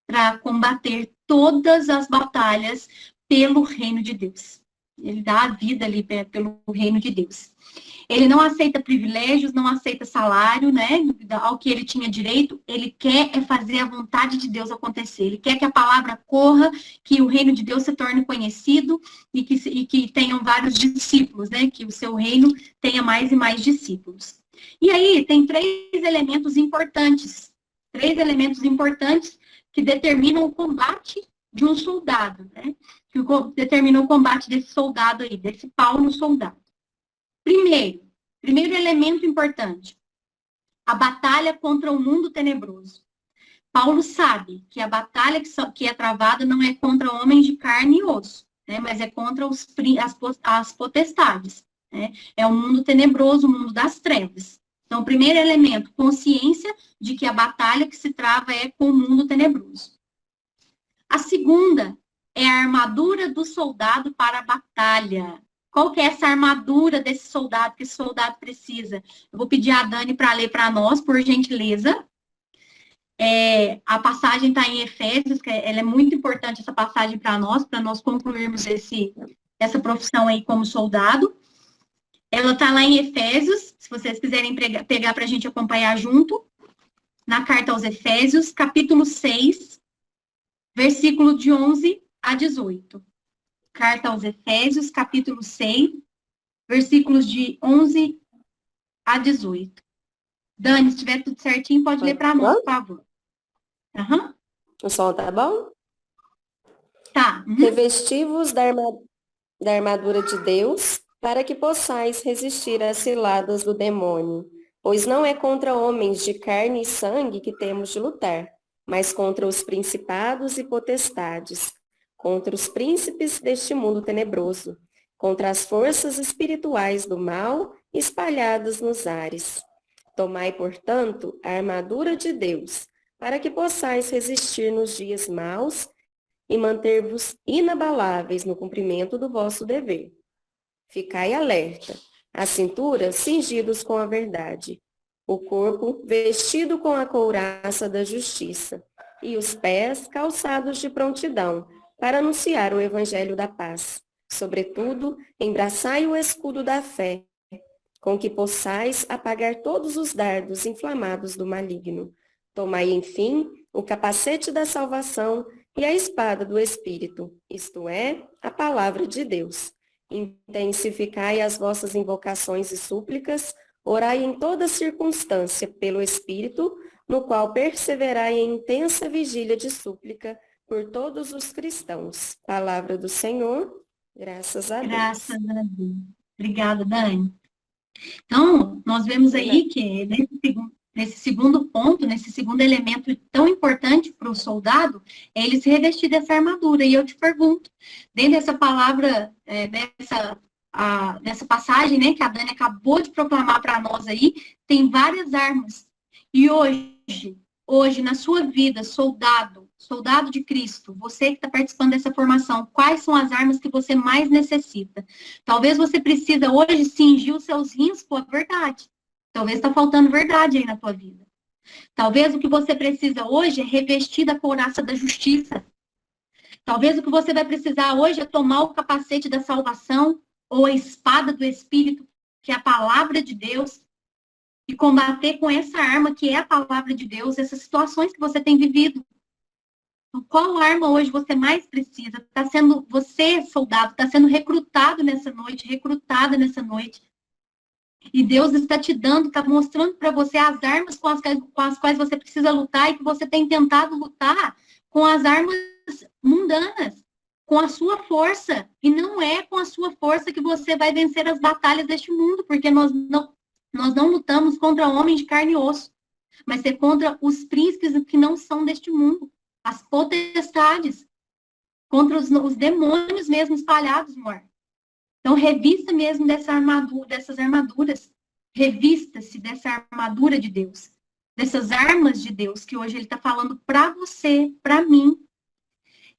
para combater todas as batalhas pelo reino de Deus. Ele dá a vida ali pelo reino de Deus. Ele não aceita privilégios, não aceita salário, ao que ele tinha direito. Ele quer fazer a vontade de Deus acontecer. Ele quer que a palavra corra, que o reino de Deus se torne conhecido e que tenham vários discípulos, que o seu reino tenha mais e mais discípulos. E aí tem três elementos importantes que determinam o combate de um soldado, que determinam o combate desse soldado aí, desse Paulo soldado. Primeiro elemento importante, a batalha contra o mundo tenebroso. Paulo sabe que a batalha que é travada não é contra homens de carne e osso, mas é contra as potestades. É o mundo tenebroso, o mundo das trevas. Então, o primeiro elemento, consciência de que a batalha que se trava é com o mundo tenebroso. A segunda é a armadura do soldado para a batalha. Qual que é essa armadura desse soldado que esse soldado precisa? Eu vou pedir a Dani para ler para nós, por gentileza. A passagem está em Efésios, ela é muito importante, essa passagem para nós concluirmos essa profissão aí como soldado. Ela está lá em Efésios, se vocês quiserem pegar para a gente acompanhar junto, na carta aos Efésios, capítulo 6, versículo de 11 a 18. Carta aos Efésios, capítulo 6, versículos de 11 a 18. Dani, se tiver tudo certinho, pode ler para nós, por favor. Uhum. O som tá bom? Tá. Revesti-vos da armadura de Deus, para que possais resistir às ciladas do demônio. Pois não é contra homens de carne e sangue que temos de lutar, mas contra os principados e potestades, contra os príncipes deste mundo tenebroso, contra as forças espirituais do mal espalhadas nos ares. Tomai, portanto, a armadura de Deus, para que possais resistir nos dias maus e manter-vos inabaláveis no cumprimento do vosso dever. Ficai alerta, a cintura cingidos com a verdade, o corpo vestido com a couraça da justiça, e os pés calçados de prontidão, para anunciar o evangelho da paz. Sobretudo, embraçai o escudo da fé, com que possais apagar todos os dardos inflamados do maligno. Tomai, enfim, o capacete da salvação e a espada do Espírito, isto é, a palavra de Deus. Intensificai as vossas invocações e súplicas, orai em toda circunstância pelo Espírito, no qual perseverai em intensa vigília de súplica por todos os cristãos. Palavra do Senhor, graças a Deus. Graças a Deus. Obrigada, Dani. Então, nós vemos aí que nesse segundo ponto, nesse segundo elemento tão importante para o soldado, é ele se revestir dessa armadura. E eu te pergunto, dentro dessa palavra, dessa passagem, né, que a Dani acabou de proclamar para nós aí, tem várias armas. E hoje, na sua vida, soldado de Cristo, você que está participando dessa formação, quais são as armas que você mais necessita? Talvez você precisa hoje cingir os seus rins com a verdade. Talvez está faltando verdade aí na tua vida. Talvez o que você precisa hoje é revestir da couraça da justiça. Talvez o que você vai precisar hoje é tomar o capacete da salvação ou a espada do Espírito, que é a palavra de Deus, e combater com essa arma que é a palavra de Deus, essas situações que você tem vivido. Então, qual arma hoje você mais precisa? Você, soldado, está sendo recrutada nessa noite. E Deus está te dando, está mostrando para você as armas com as quais você precisa lutar e que você tem tentado lutar com as armas mundanas, com a sua força. E não é com a sua força que você vai vencer as batalhas deste mundo, porque nós não lutamos contra homens de carne e osso, mas é contra os príncipes que não são deste mundo, as potestades, contra os demônios mesmo espalhados no ar. Então, revista mesmo dessas armaduras. Revista-se dessa armadura de Deus, dessas armas de Deus, que hoje ele está falando para você, para mim.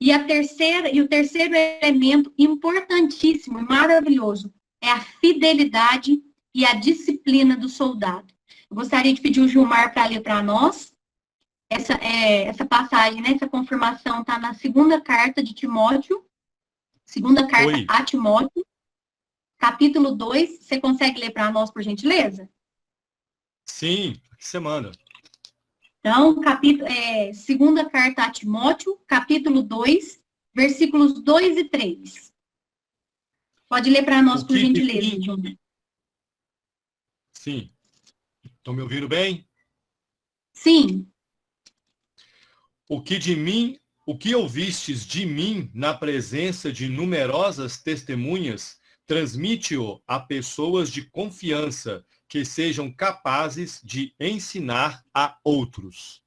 E o terceiro elemento importantíssimo e maravilhoso é a fidelidade e a disciplina do soldado. Eu gostaria de pedir o Gilmar para ler para nós. Essa passagem, né, essa confirmação está na segunda carta de Timóteo, segunda carta a Timóteo, capítulo 2. Você consegue ler para nós, por gentileza? Sim, que semana. Então, segunda carta a Timóteo, capítulo 2, versículos 2 e 3. Pode ler para nós, por gentileza, Gilmar. Sim. Estão me ouvindo bem? Sim. O que ouvistes de mim na presença de numerosas testemunhas, transmite-o a pessoas de confiança que sejam capazes de ensinar a outros.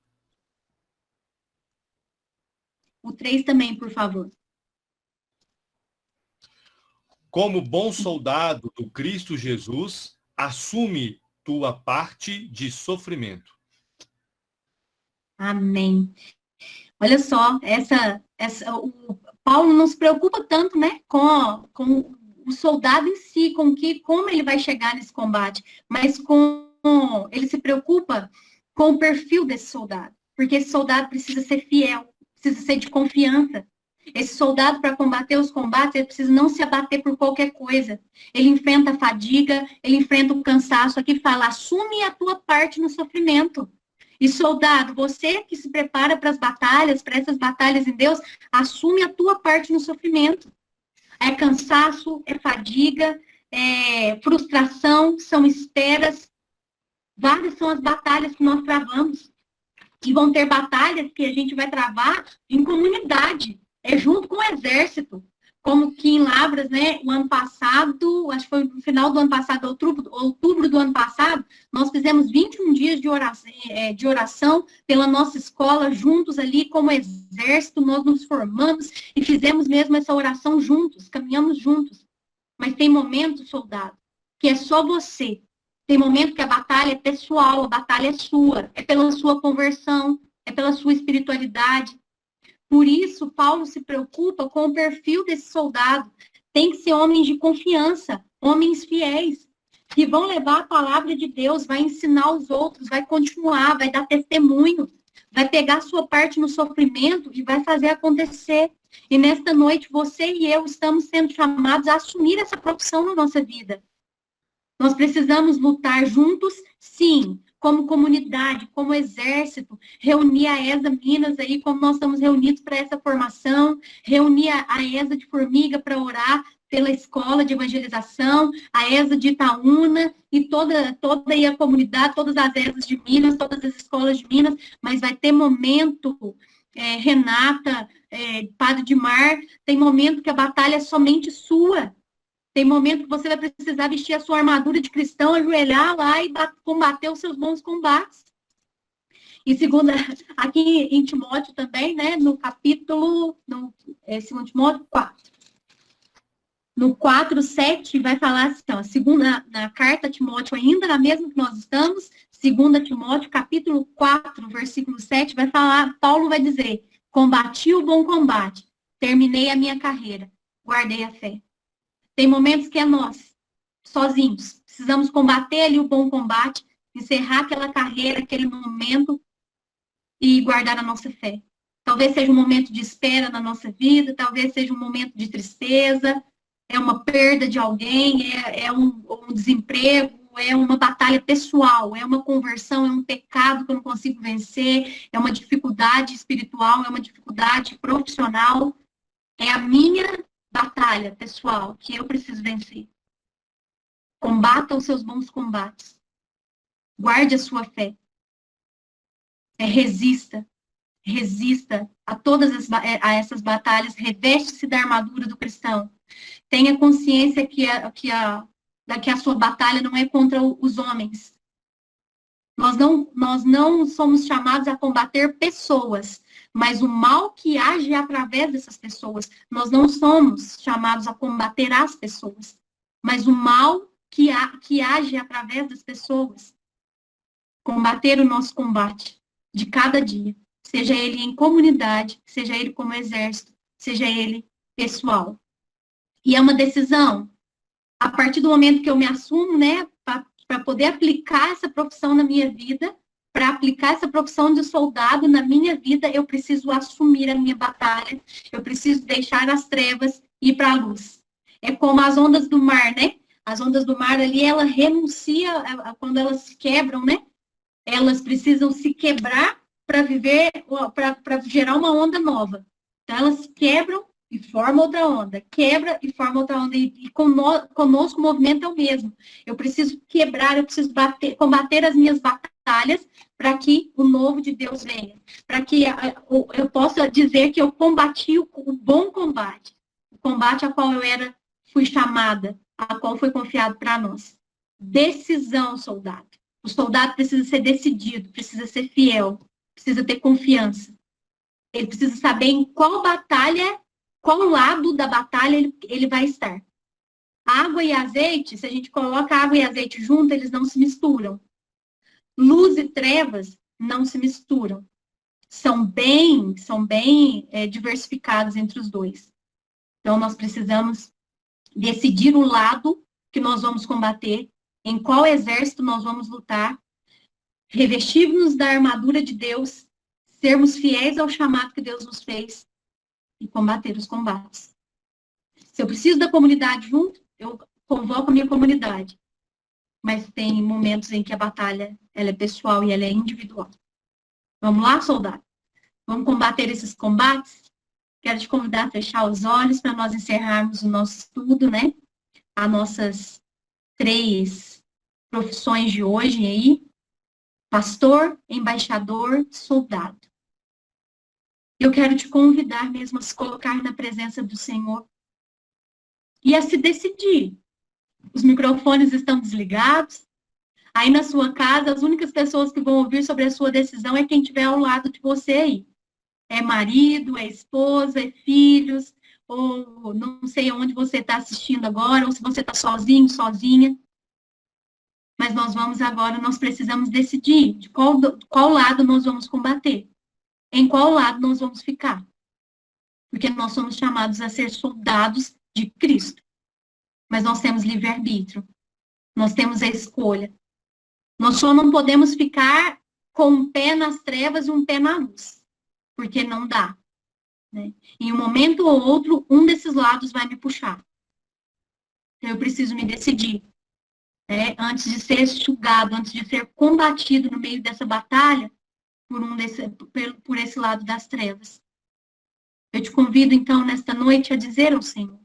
O 3 também, por favor. Como bom soldado do Cristo Jesus, assume tua parte de sofrimento. Amém. Olha só, o Paulo não se preocupa tanto, né, com o soldado em si, como ele vai chegar nesse combate, mas ele se preocupa com o perfil desse soldado, porque esse soldado precisa ser fiel, precisa ser de confiança. Esse soldado, para combater os combates, ele precisa não se abater por qualquer coisa. Ele enfrenta a fadiga, ele enfrenta o cansaço. Aqui fala, assume a tua parte no sofrimento. E soldado, você que se prepara para as batalhas, para essas batalhas em Deus, assume a tua parte no sofrimento. É cansaço, é fadiga, é frustração, são esperas. Várias são as batalhas que nós travamos. E vão ter batalhas que a gente vai travar em comunidade, junto com o exército. Como que em Lavras, né, o ano passado, acho que foi no final do ano passado, outubro do ano passado, nós fizemos 21 dias de oração pela nossa escola, juntos ali como exército, nós nos formamos e fizemos mesmo essa oração juntos, caminhamos juntos. Mas tem momentos, soldado, que é só você. Tem momento que a batalha é pessoal, a batalha é sua, é pela sua conversão, é pela sua espiritualidade. Por isso, Paulo se preocupa com o perfil desse soldado. Tem que ser homens de confiança, homens fiéis, que vão levar a palavra de Deus, vai ensinar os outros, vai continuar, vai dar testemunho, vai pegar a sua parte no sofrimento e vai fazer acontecer. E nesta noite, você e eu estamos sendo chamados a assumir essa profissão na nossa vida. Nós precisamos lutar juntos, sim, como comunidade, como exército, reunir a ESA Minas aí, como nós estamos reunidos para essa formação, reunir a ESA de Formiga para orar pela escola de evangelização, a ESA de Itaúna e toda aí a comunidade, todas as ESAs de Minas, todas as escolas de Minas, mas vai ter momento, Renata, Padre Dimar, tem momento que a batalha é somente sua. Tem momento que você vai precisar vestir a sua armadura de cristão, ajoelhar lá e combater os seus bons combates. E segunda, aqui em Timóteo também, né, no capítulo, segundo Timóteo 4. No 4:7 vai falar assim, ó, segunda, na carta a Timóteo, ainda na mesma que nós estamos, 2 Timóteo, capítulo 4, versículo 7, vai falar, Paulo vai dizer, combati o bom combate, terminei a minha carreira, guardei a fé. Tem momentos que é nós, sozinhos. Precisamos combater ali o bom combate, encerrar aquela carreira, aquele momento e guardar a nossa fé. Talvez seja um momento de espera na nossa vida, talvez seja um momento de tristeza, é uma perda de alguém, é um desemprego, é uma batalha pessoal, é uma conversão, é um pecado que eu não consigo vencer, é uma dificuldade espiritual, é uma dificuldade profissional. É a minha batalha pessoal que eu preciso vencer. Combata os seus bons combates. Guarde a sua fé. Resista a todas essas batalhas. Reveste-se da armadura do cristão. Tenha consciência que a sua batalha não é contra os homens. Nós não somos chamados a combater pessoas, mas o mal que age através dessas pessoas. Nós não somos chamados a combater as pessoas, mas o mal que age através das pessoas. Combater o nosso combate de cada dia, seja ele em comunidade, seja ele como exército, seja ele pessoal. E é uma decisão. A partir do momento que eu me assumo, né, para poder aplicar essa profissão na minha vida, para aplicar essa profissão de soldado na minha vida, eu preciso assumir a minha batalha, eu preciso deixar as trevas e ir para a luz. É como as ondas do mar, né? As ondas do mar ali, ela renuncia, quando elas se quebram, né? Elas precisam se quebrar para viver, para gerar uma onda nova. Então, elas quebram e formam outra onda, quebra e forma outra onda. E conosco o movimento é o mesmo. Eu preciso quebrar, eu preciso combater as minhas batalhas para que o novo de Deus venha. Para que eu possa dizer que eu combati o bom combate. O combate a qual fui chamada, a qual foi confiado para nós. Decisão, soldado. O soldado precisa ser decidido, precisa ser fiel, precisa ter confiança. Ele precisa saber em qual lado da batalha ele vai estar. Água e azeite, se a gente coloca água e azeite junto, eles não se misturam. Luz e trevas não se misturam. São bem diversificados entre os dois. Então, nós precisamos decidir o lado que nós vamos combater, em qual exército nós vamos lutar, revestir-nos da armadura de Deus, sermos fiéis ao chamado que Deus nos fez e combater os combates. Se eu preciso da comunidade junto, eu convoco a minha comunidade. Mas tem momentos em que a batalha ela é pessoal e ela é individual. Vamos lá, soldado? Vamos combater esses combates? Quero te convidar a fechar os olhos para nós encerrarmos o nosso estudo, né? As nossas 3 profissões de hoje aí. Pastor, embaixador, soldado. Eu quero te convidar mesmo a se colocar na presença do Senhor e a se decidir. Os microfones estão desligados. Aí na sua casa, as únicas pessoas que vão ouvir sobre a sua decisão é quem estiver ao lado de você aí. É marido, é esposa, é filhos, ou não sei onde você está assistindo agora, ou se você está sozinho, sozinha. Mas nós precisamos decidir de qual lado nós vamos combater. Em qual lado nós vamos ficar. Porque nós somos chamados a ser soldados de Cristo. Mas nós temos livre-arbítrio. Nós temos a escolha. Nós só não podemos ficar com um pé nas trevas e um pé na luz. Porque não dá. Né? Em um momento ou outro, um desses lados vai me puxar. Então, eu preciso me decidir. Né? Antes de ser sugado, antes de ser combatido no meio dessa batalha, por esse lado das trevas. Eu te convido, então, nesta noite, a dizer ao Senhor,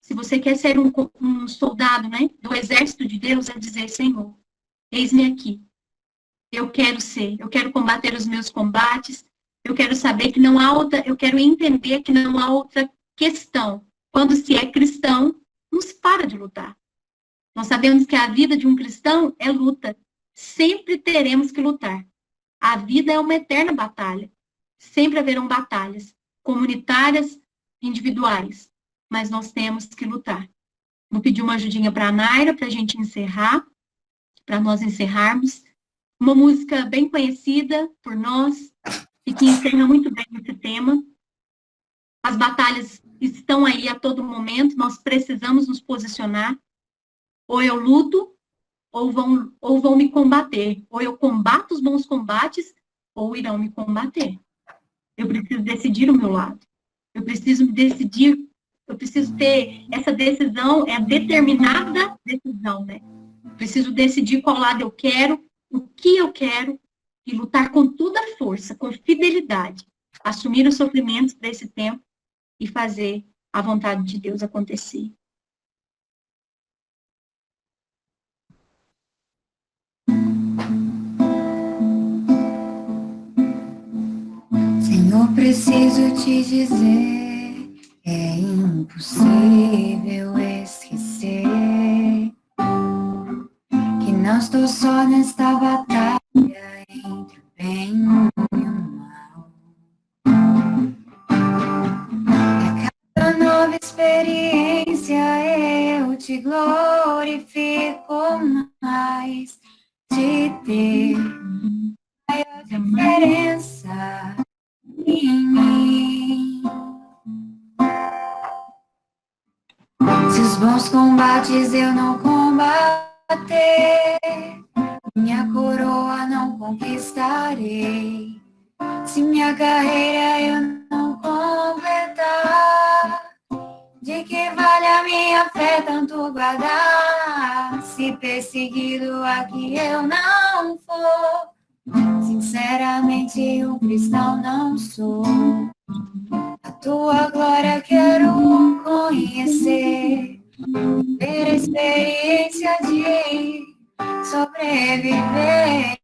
se você quer ser um soldado, né, do exército de Deus, é dizer, Senhor, eis-me aqui. Eu quero combater os meus combates, eu quero saber que não há outra, eu quero entender que não há outra questão. Quando se é cristão, não se para de lutar. Nós sabemos que a vida de um cristão é luta. Sempre teremos que lutar. A vida é uma eterna batalha. Sempre haverão batalhas, comunitárias, individuais. Mas nós temos que lutar. Vou pedir uma ajudinha para a Naira, para a gente encerrar, para nós encerrarmos. Uma música bem conhecida por nós e que encerra muito bem esse tema. As batalhas estão aí a todo momento, nós precisamos nos posicionar. Ou eu luto, ou vão me combater. Ou eu combato os bons combates, ou irão me combater. Eu preciso decidir o meu lado. Eu preciso me decidir, eu preciso ter essa decisão, é a determinada decisão, né? Eu preciso decidir qual lado eu quero, o que eu quero, e lutar com toda a força, com fidelidade. Assumir os sofrimentos desse tempo e fazer a vontade de Deus acontecer. Senhor, preciso te dizer, é impossível esquecer que não estou só nesta batalha entre o bem e o mal. A cada nova experiência eu te glorifico mais, de ter maior diferença em mim. Se os bons combates eu não combater, minha coroa não conquistarei. Se minha carreira eu não completar, de que vale a minha fé tanto guardar? Se perseguido aqui eu não for, sinceramente um cristão não sou. A tua glória quero conhecer, ter a experiência de sobreviver.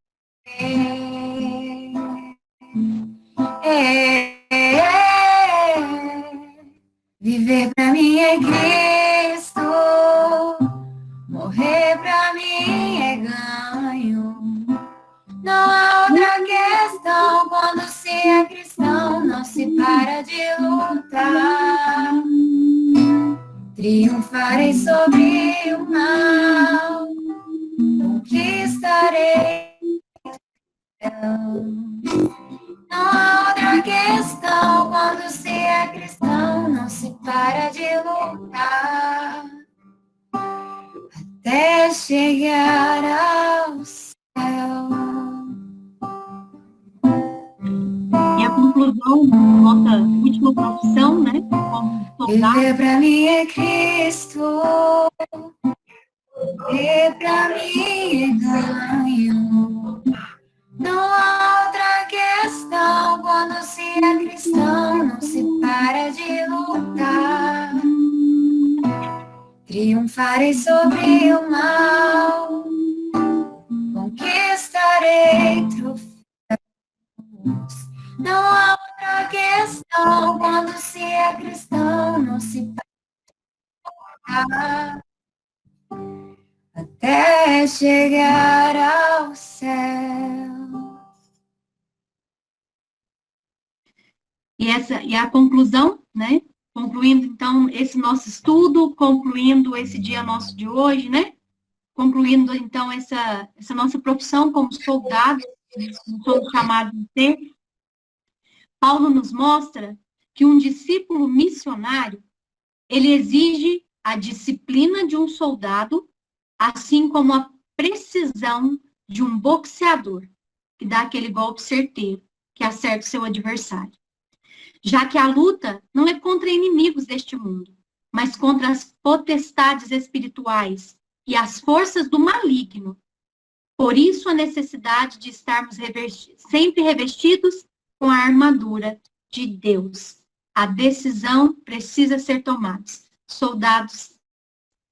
Viver pra mim é Cristo, morrer pra mim é ganho. Não há outra questão, quando se é cristão, não se para de lutar. Triunfarei sobre o mal, conquistarei. Não há outra questão, quando se é cristão, não se para de lutar. Até chegar ao céu. E a conclusão da nossa última sua profissão, né? Como soldado. Viver pra mim é Cristo, viver pra mim é ganho. Não há outra questão, quando se é cristão, não se para de lutar. Triunfarei sobre o mal, conquistarei troféus. Não há outra questão, quando se é cristão, não se para até chegar ao céu. E a conclusão, né? Concluindo, então, esse nosso estudo, concluindo esse dia nosso de hoje, né? Concluindo, então, essa nossa profissão como soldados, somos chamados de ser. Paulo nos mostra que um discípulo missionário, ele exige a disciplina de um soldado, assim como a precisão de um boxeador, que dá aquele golpe certeiro, que acerta o seu adversário. Já que a luta não é contra inimigos deste mundo, mas contra as potestades espirituais e as forças do maligno. Por isso, a necessidade de estarmos sempre revestidos com a armadura de Deus. A decisão precisa ser tomada. Soldados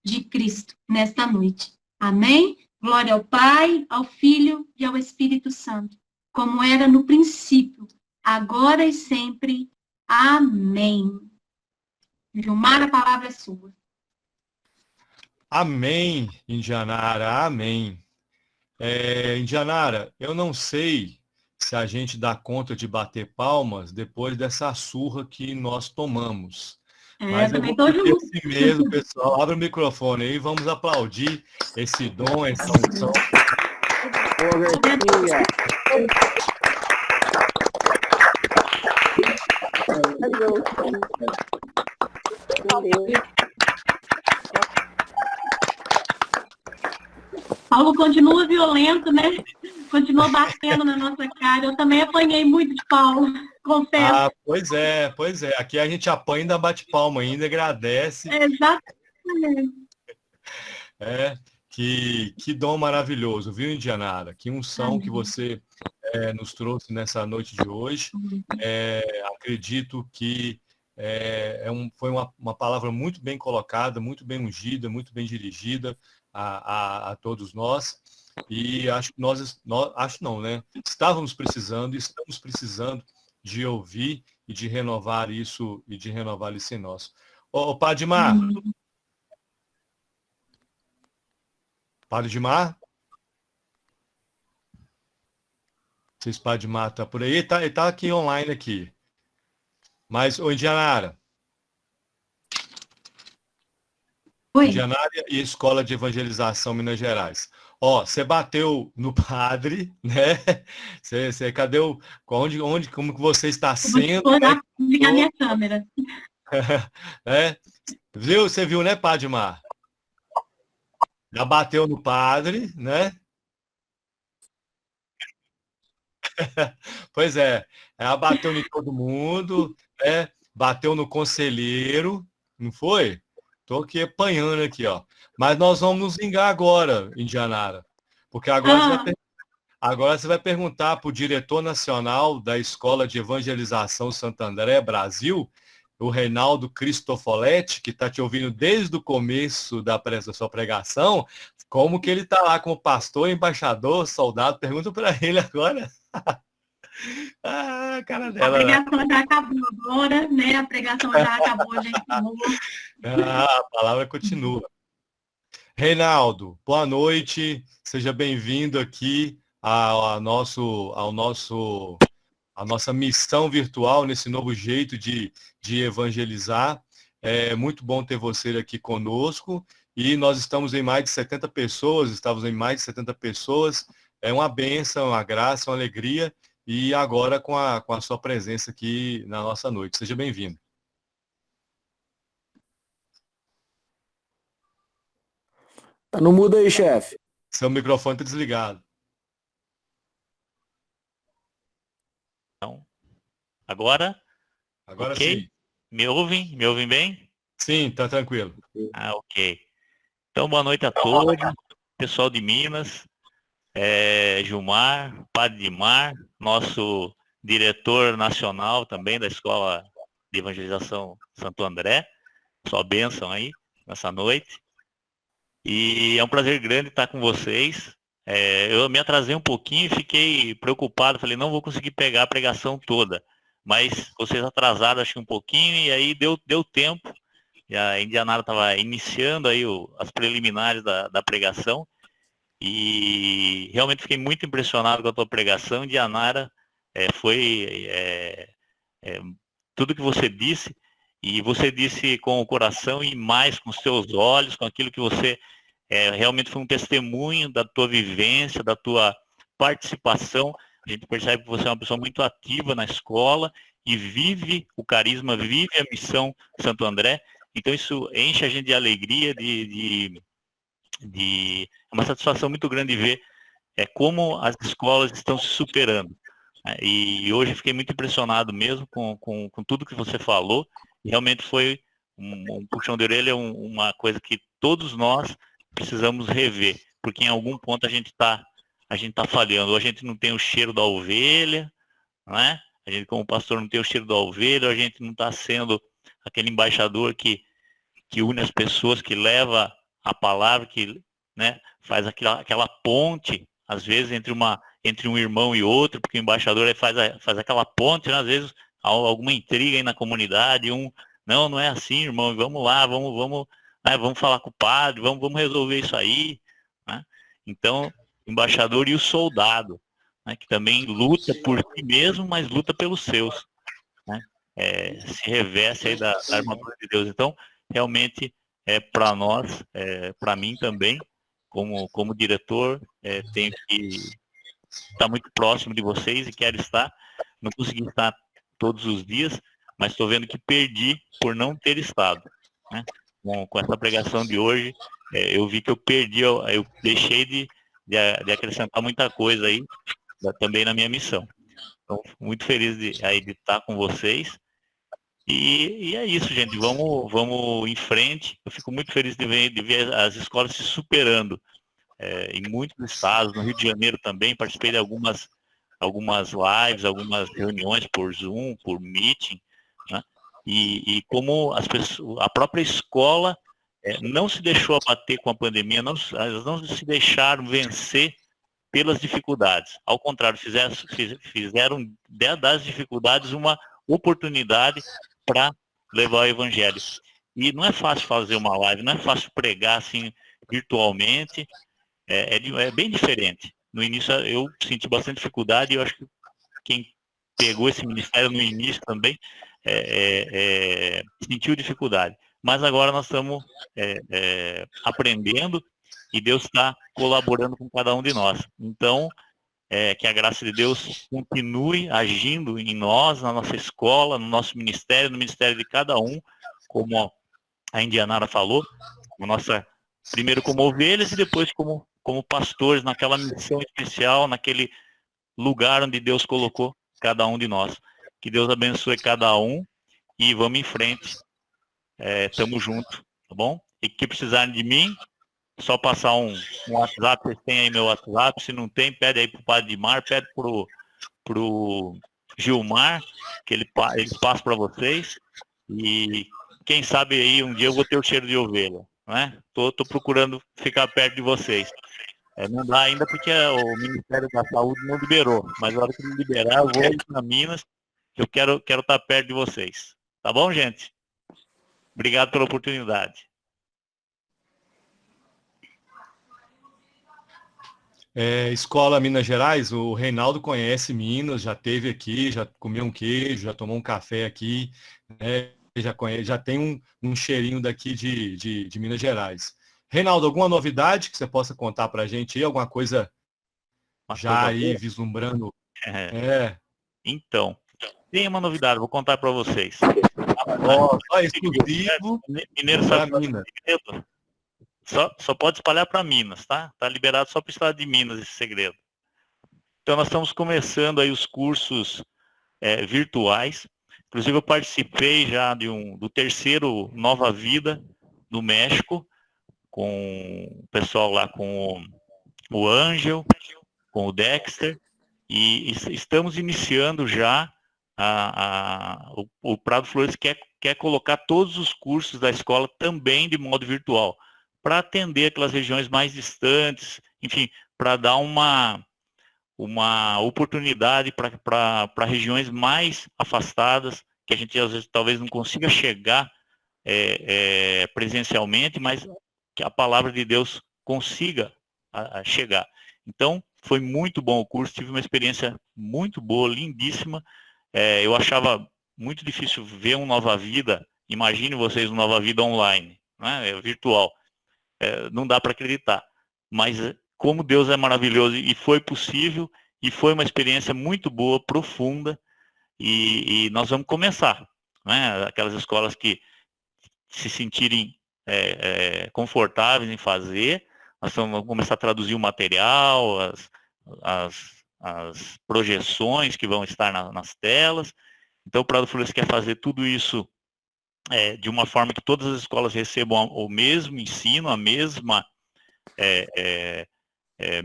de Cristo, nesta noite. Amém? Glória ao Pai, ao Filho e ao Espírito Santo, como era no princípio, agora e sempre. Amém. Gilmar, a palavra é sua. Amém, Indianara, amém. Indianara, eu não sei se a gente dá conta de bater palmas depois dessa surra que nós tomamos. Mas eu vou pedir assim mesmo, pessoal. Abre o microfone aí, vamos aplaudir esse dom, essa unção. Paulo continua violento, né? Continua batendo na nossa cara. Eu também apanhei muito de Paulo, confesso. Ah, pois é. Aqui a gente apanha e ainda bate palma, ainda agradece. Exatamente. Que dom maravilhoso, viu, Indianara? Que unção que você nos trouxe nessa noite de hoje. Acredito que foi uma palavra muito bem colocada, muito bem ungida, muito bem dirigida a todos nós. E acho que acho não, né? Estamos precisando de ouvir e de renovar isso em nós. Ô, Padimar. Padre Dimar? Não sei se o Padre Dimar está por aí. Ele tá aqui online aqui. Mas, ô Indianara. Oi. Indianara e Escola de Evangelização Minas Gerais. Ó, você bateu no padre, né? Cadê como que você está sendo? Vou ligar minha câmera. Viu? Você viu, né, Padre Dimar? Já bateu no padre, né? Pois é, ela bateu em todo mundo, né? Bateu no conselheiro, não foi? Tô aqui apanhando aqui, ó. Mas nós vamos nos vingar agora, Indianara. Porque agora você vai perguntar para o diretor nacional da Escola de Evangelização Santo André, Brasil, o Reinaldo Cristofoletti, que está te ouvindo desde o começo da sua pregação, como que ele está lá como pastor, embaixador, soldado, pergunta para ele agora. Cara dela. A pregação já acabou agora, né? A pregação já acabou, gente. A palavra continua. Reinaldo, boa noite, seja bem-vindo aqui a nossa missão virtual, nesse novo jeito de evangelizar. É muito bom ter você aqui conosco. E nós estamos em mais de 70 pessoas, É uma bênção, uma graça, uma alegria. E agora com a sua presença aqui na nossa noite. Seja bem-vindo. Tá no mudo aí, chefe. Seu microfone está desligado. Então, agora, Agora Ok? sim. Me ouvem? Me ouvem bem? Sim, tá tranquilo. Ah, ok. Então, boa noite a todos, pessoal de Minas, Gilmar, Padre Dimar, nosso diretor nacional também da Escola de Evangelização Santo André. Sua bênção aí, nessa noite. E é um prazer grande estar com vocês. Eu me atrasei um pouquinho e fiquei preocupado. Falei, não vou conseguir pegar a pregação toda. Mas vocês atrasaram, acho que um pouquinho, e aí deu tempo. E a Indianara estava iniciando aí as preliminares da pregação. E realmente fiquei muito impressionado com a tua pregação. Indianara, foi tudo que você disse. E você disse com o coração e mais com os seus olhos, com aquilo que você realmente foi um testemunho da tua vivência, da tua participação. A gente percebe que você é uma pessoa muito ativa na escola e vive o carisma, vive a missão Santo André. Então isso enche a gente de alegria, é uma satisfação muito grande ver como as escolas estão se superando. E hoje fiquei muito impressionado mesmo com tudo que você falou. Realmente foi um puxão de orelha, uma coisa que todos nós precisamos rever, porque em algum ponto a gente tá falhando. Ou a gente não tem o cheiro da ovelha, não é? A gente, como pastor, não tem o cheiro da ovelha, ou a gente não está sendo aquele embaixador que une as pessoas, que leva a palavra, que, né, faz aquela ponte, às vezes, entre um irmão e outro, porque o embaixador faz aquela ponte, né, às vezes, alguma intriga aí na comunidade, não é assim, irmão, vamos lá, vamos falar com o padre, vamos resolver isso aí, né? Então, o embaixador e o soldado, né, que também luta por si mesmo, mas luta pelos seus, né? Se reveste aí da armadura de Deus. Então, realmente, para nós, para mim também, como diretor, tenho que estar muito próximo de vocês e quero estar. Não consegui estar todos os dias, mas estou vendo que perdi por não ter estado, né? Com essa pregação de hoje, eu vi que eu perdi, eu deixei de acrescentar muita coisa aí, também na minha missão. Então, muito feliz de estar com vocês. E é isso, gente. Vamos em frente. Eu fico muito feliz de ver as escolas se superando. Em muitos estados, no Rio de Janeiro também, participei de algumas lives, algumas reuniões por Zoom, por Meeting, né? E como a própria escola não se deixou abater com a pandemia, elas não se deixaram vencer pelas dificuldades. Ao contrário, fizeram das dificuldades uma oportunidade para levar o evangelho. E não é fácil fazer uma live, não é fácil pregar assim virtualmente, é bem diferente. No início eu senti bastante dificuldade e eu acho que quem pegou esse ministério no início também sentiu dificuldade. Mas agora nós estamos aprendendo e Deus está colaborando com cada um de nós. Então, que a graça de Deus continue agindo em nós, na nossa escola, no nosso ministério, no ministério de cada um, como a Indianara falou, primeiro como ovelhas e depois como pastores, naquela missão especial, naquele lugar onde Deus colocou cada um de nós. Que Deus abençoe cada um e vamos em frente. Tamo junto, tá bom? E que precisarem de mim, só passar um WhatsApp, vocês têm aí meu WhatsApp, se não tem, pede aí pro Padre Dimar, pede pro Gilmar, que eles passam para vocês, e quem sabe aí um dia eu vou ter o cheiro de ovelha, né? Tô procurando ficar perto de vocês. Não dá ainda porque o Ministério da Saúde não liberou, mas na hora que liberar eu vou para Minas, eu quero estar perto de vocês. Tá bom, gente? Obrigado pela oportunidade. Escola Minas Gerais, o Reinaldo conhece Minas, já esteve aqui, já comeu um queijo, já tomou um café aqui, né? Já tem um cheirinho daqui de Minas Gerais. Reinaldo, alguma novidade que você possa contar para a gente aí? Alguma coisa já aí vislumbrando? Então, tem uma novidade, vou contar para vocês. Exclusivo Mineiro sabe Minas. Só pode espalhar para Minas, tá? Tá liberado só para o estado de Minas esse segredo. Então nós estamos começando aí os cursos virtuais. Inclusive eu participei já do terceiro Nova Vida no México, com o pessoal lá, com o Ângel, com o Dexter, e estamos iniciando já o Prado Flores quer colocar todos os cursos da escola também de modo virtual, para atender aquelas regiões mais distantes, enfim, para dar uma oportunidade para regiões mais afastadas, que a gente às vezes talvez não consiga chegar presencialmente, mas que a palavra de Deus consiga chegar. Então, foi muito bom o curso, tive uma experiência muito boa, lindíssima. Eu achava muito difícil ver um Nova Vida, imagine vocês um Nova Vida online, né? Virtual. Não dá para acreditar. Mas como Deus é maravilhoso, e foi possível, e foi uma experiência muito boa, profunda, e nós vamos começar, né? Aquelas escolas que se sentirem confortáveis em fazer, nós vamos começar a traduzir o material, as projeções que vão estar nas telas. Então o Prado Flores quer fazer tudo isso de uma forma que todas as escolas recebam o mesmo ensino, a mesma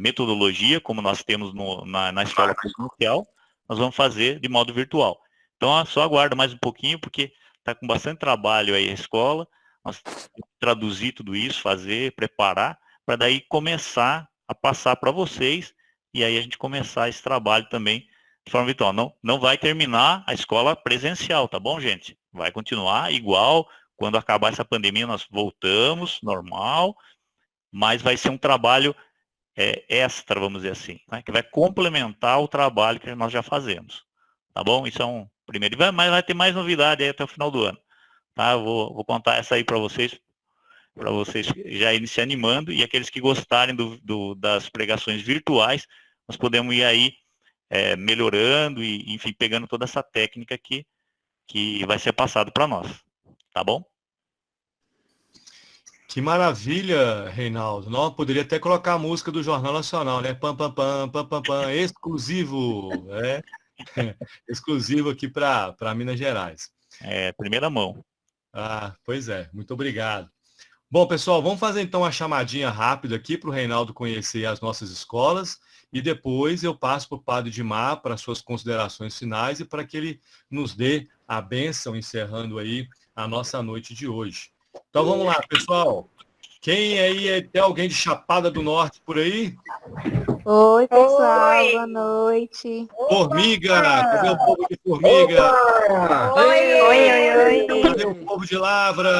metodologia, como nós temos na escola presencial, nós vamos fazer de modo virtual. Então só aguarda mais um pouquinho, porque está com bastante trabalho aí a escola, nós temos que traduzir tudo isso, fazer, preparar, para daí começar a passar para vocês, e aí a gente começar esse trabalho também de forma virtual. Não vai terminar a escola presencial, tá bom, gente? Vai continuar igual, quando acabar essa pandemia nós voltamos, normal, mas vai ser um trabalho extra, vamos dizer assim, né? Que vai complementar o trabalho que nós já fazemos, tá bom? Isso é um primeiro, mas vai ter mais novidade aí até o final do ano, tá? Eu vou contar essa aí para vocês já irem se animando, e aqueles que gostarem das pregações virtuais, nós podemos ir aí melhorando e, enfim, pegando toda essa técnica que vai ser passado para nós, tá bom? Que maravilha, Reinaldo. Não, poderia até colocar a música do Jornal Nacional, né? Pam, pam, pam, pam, pam, pam, exclusivo, exclusivo aqui para Minas Gerais. Primeira mão. Pois é, muito obrigado. Bom, pessoal, vamos fazer então uma chamadinha rápida aqui para o Reinaldo conhecer as nossas escolas, e depois eu passo para o Padre Dimar para suas considerações finais e para que ele nos dê a bênção, encerrando aí a nossa noite de hoje. Então vamos lá, pessoal. Quem aí tem alguém de Chapada do Norte por aí? Oi, pessoal, boa noite. Formiga, cadê o povo de Formiga? Oi. Cadê o povo de Lavra?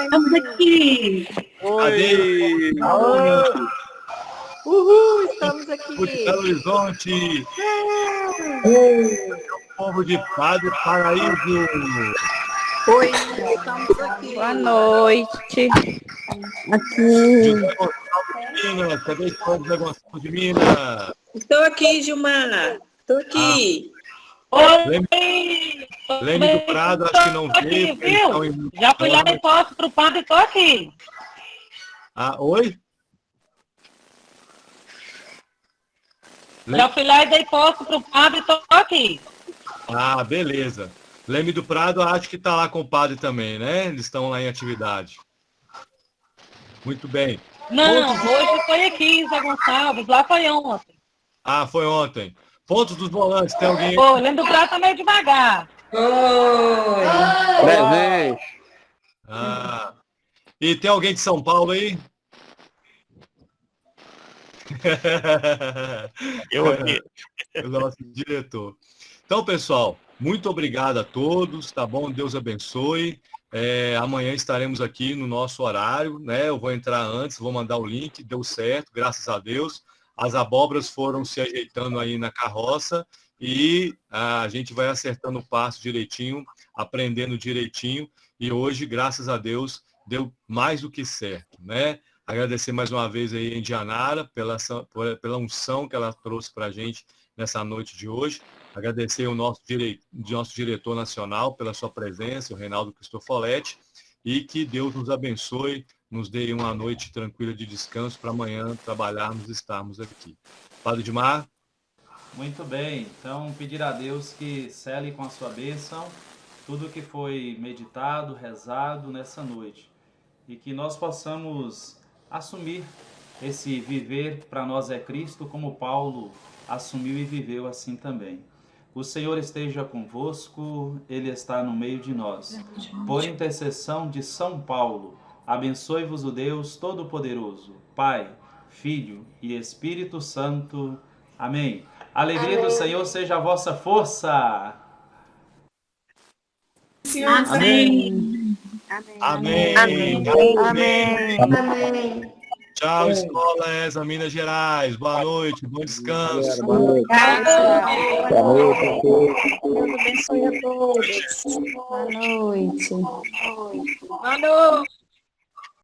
Estamos aqui. Cadê? Uhul, estamos aqui. O de Belo Horizonte. O povo de Padre Paraíso. Oi, estamos aqui. Boa noite. Aqui. José Gonçalves de Minas. Cadê o povo de José Gonçalves de Minas? Estou aqui, Gilmar. Estou aqui. Leme do Prado, acho que não veio. Viu? Já fui lá e posso pro padre e estou aqui. Oi? Já fui lá e dei posto pro padre e estou aqui. Beleza. Leme do Prado, acho que está lá com o padre também, né? Eles estão lá em atividade. Muito bem. Não, hoje foi aqui em Zé Gonçalves, lá foi ontem. Foi ontem. Pontos dos volantes, tem alguém? Ô, Leme do Prado tá meio devagar. Oi! Presente! E tem alguém de São Paulo aí? Eu aqui. O nosso diretor. Então, pessoal, muito obrigado a todos, tá bom? Deus abençoe. Amanhã estaremos aqui no nosso horário, né? Eu vou entrar antes, vou mandar o link, deu certo, graças a Deus. As abóboras foram se ajeitando aí na carroça e a gente vai acertando o passo direitinho, aprendendo direitinho, e hoje, graças a Deus, deu mais do que certo, né? Agradecer mais uma vez aí a Indianara pela unção que ela trouxe para a gente nessa noite de hoje. Agradecer o nosso diretor nacional pela sua presença, o Reinaldo Cristofoletti, e que Deus nos abençoe, nos dê uma noite tranquila de descanso para amanhã trabalharmos e estarmos aqui. Padre Dimar? Muito bem, então pedir a Deus que cele com a sua bênção tudo que foi meditado, rezado nessa noite e que nós possamos assumir esse viver para nós é Cristo, como Paulo assumiu e viveu assim também. O Senhor esteja convosco, Ele está no meio de nós. Por intercessão de São Paulo, abençoe-vos o Deus Todo-Poderoso, Pai, Filho e Espírito Santo. Amém. A alegria do Senhor seja a vossa força. Amém. Amém. Amém. Tchau, escola ESA Minas Gerais. Boa noite, bom descanso. Boa noite. Boa noite. Deus abençoe a todos. Boa noite. Boa noite.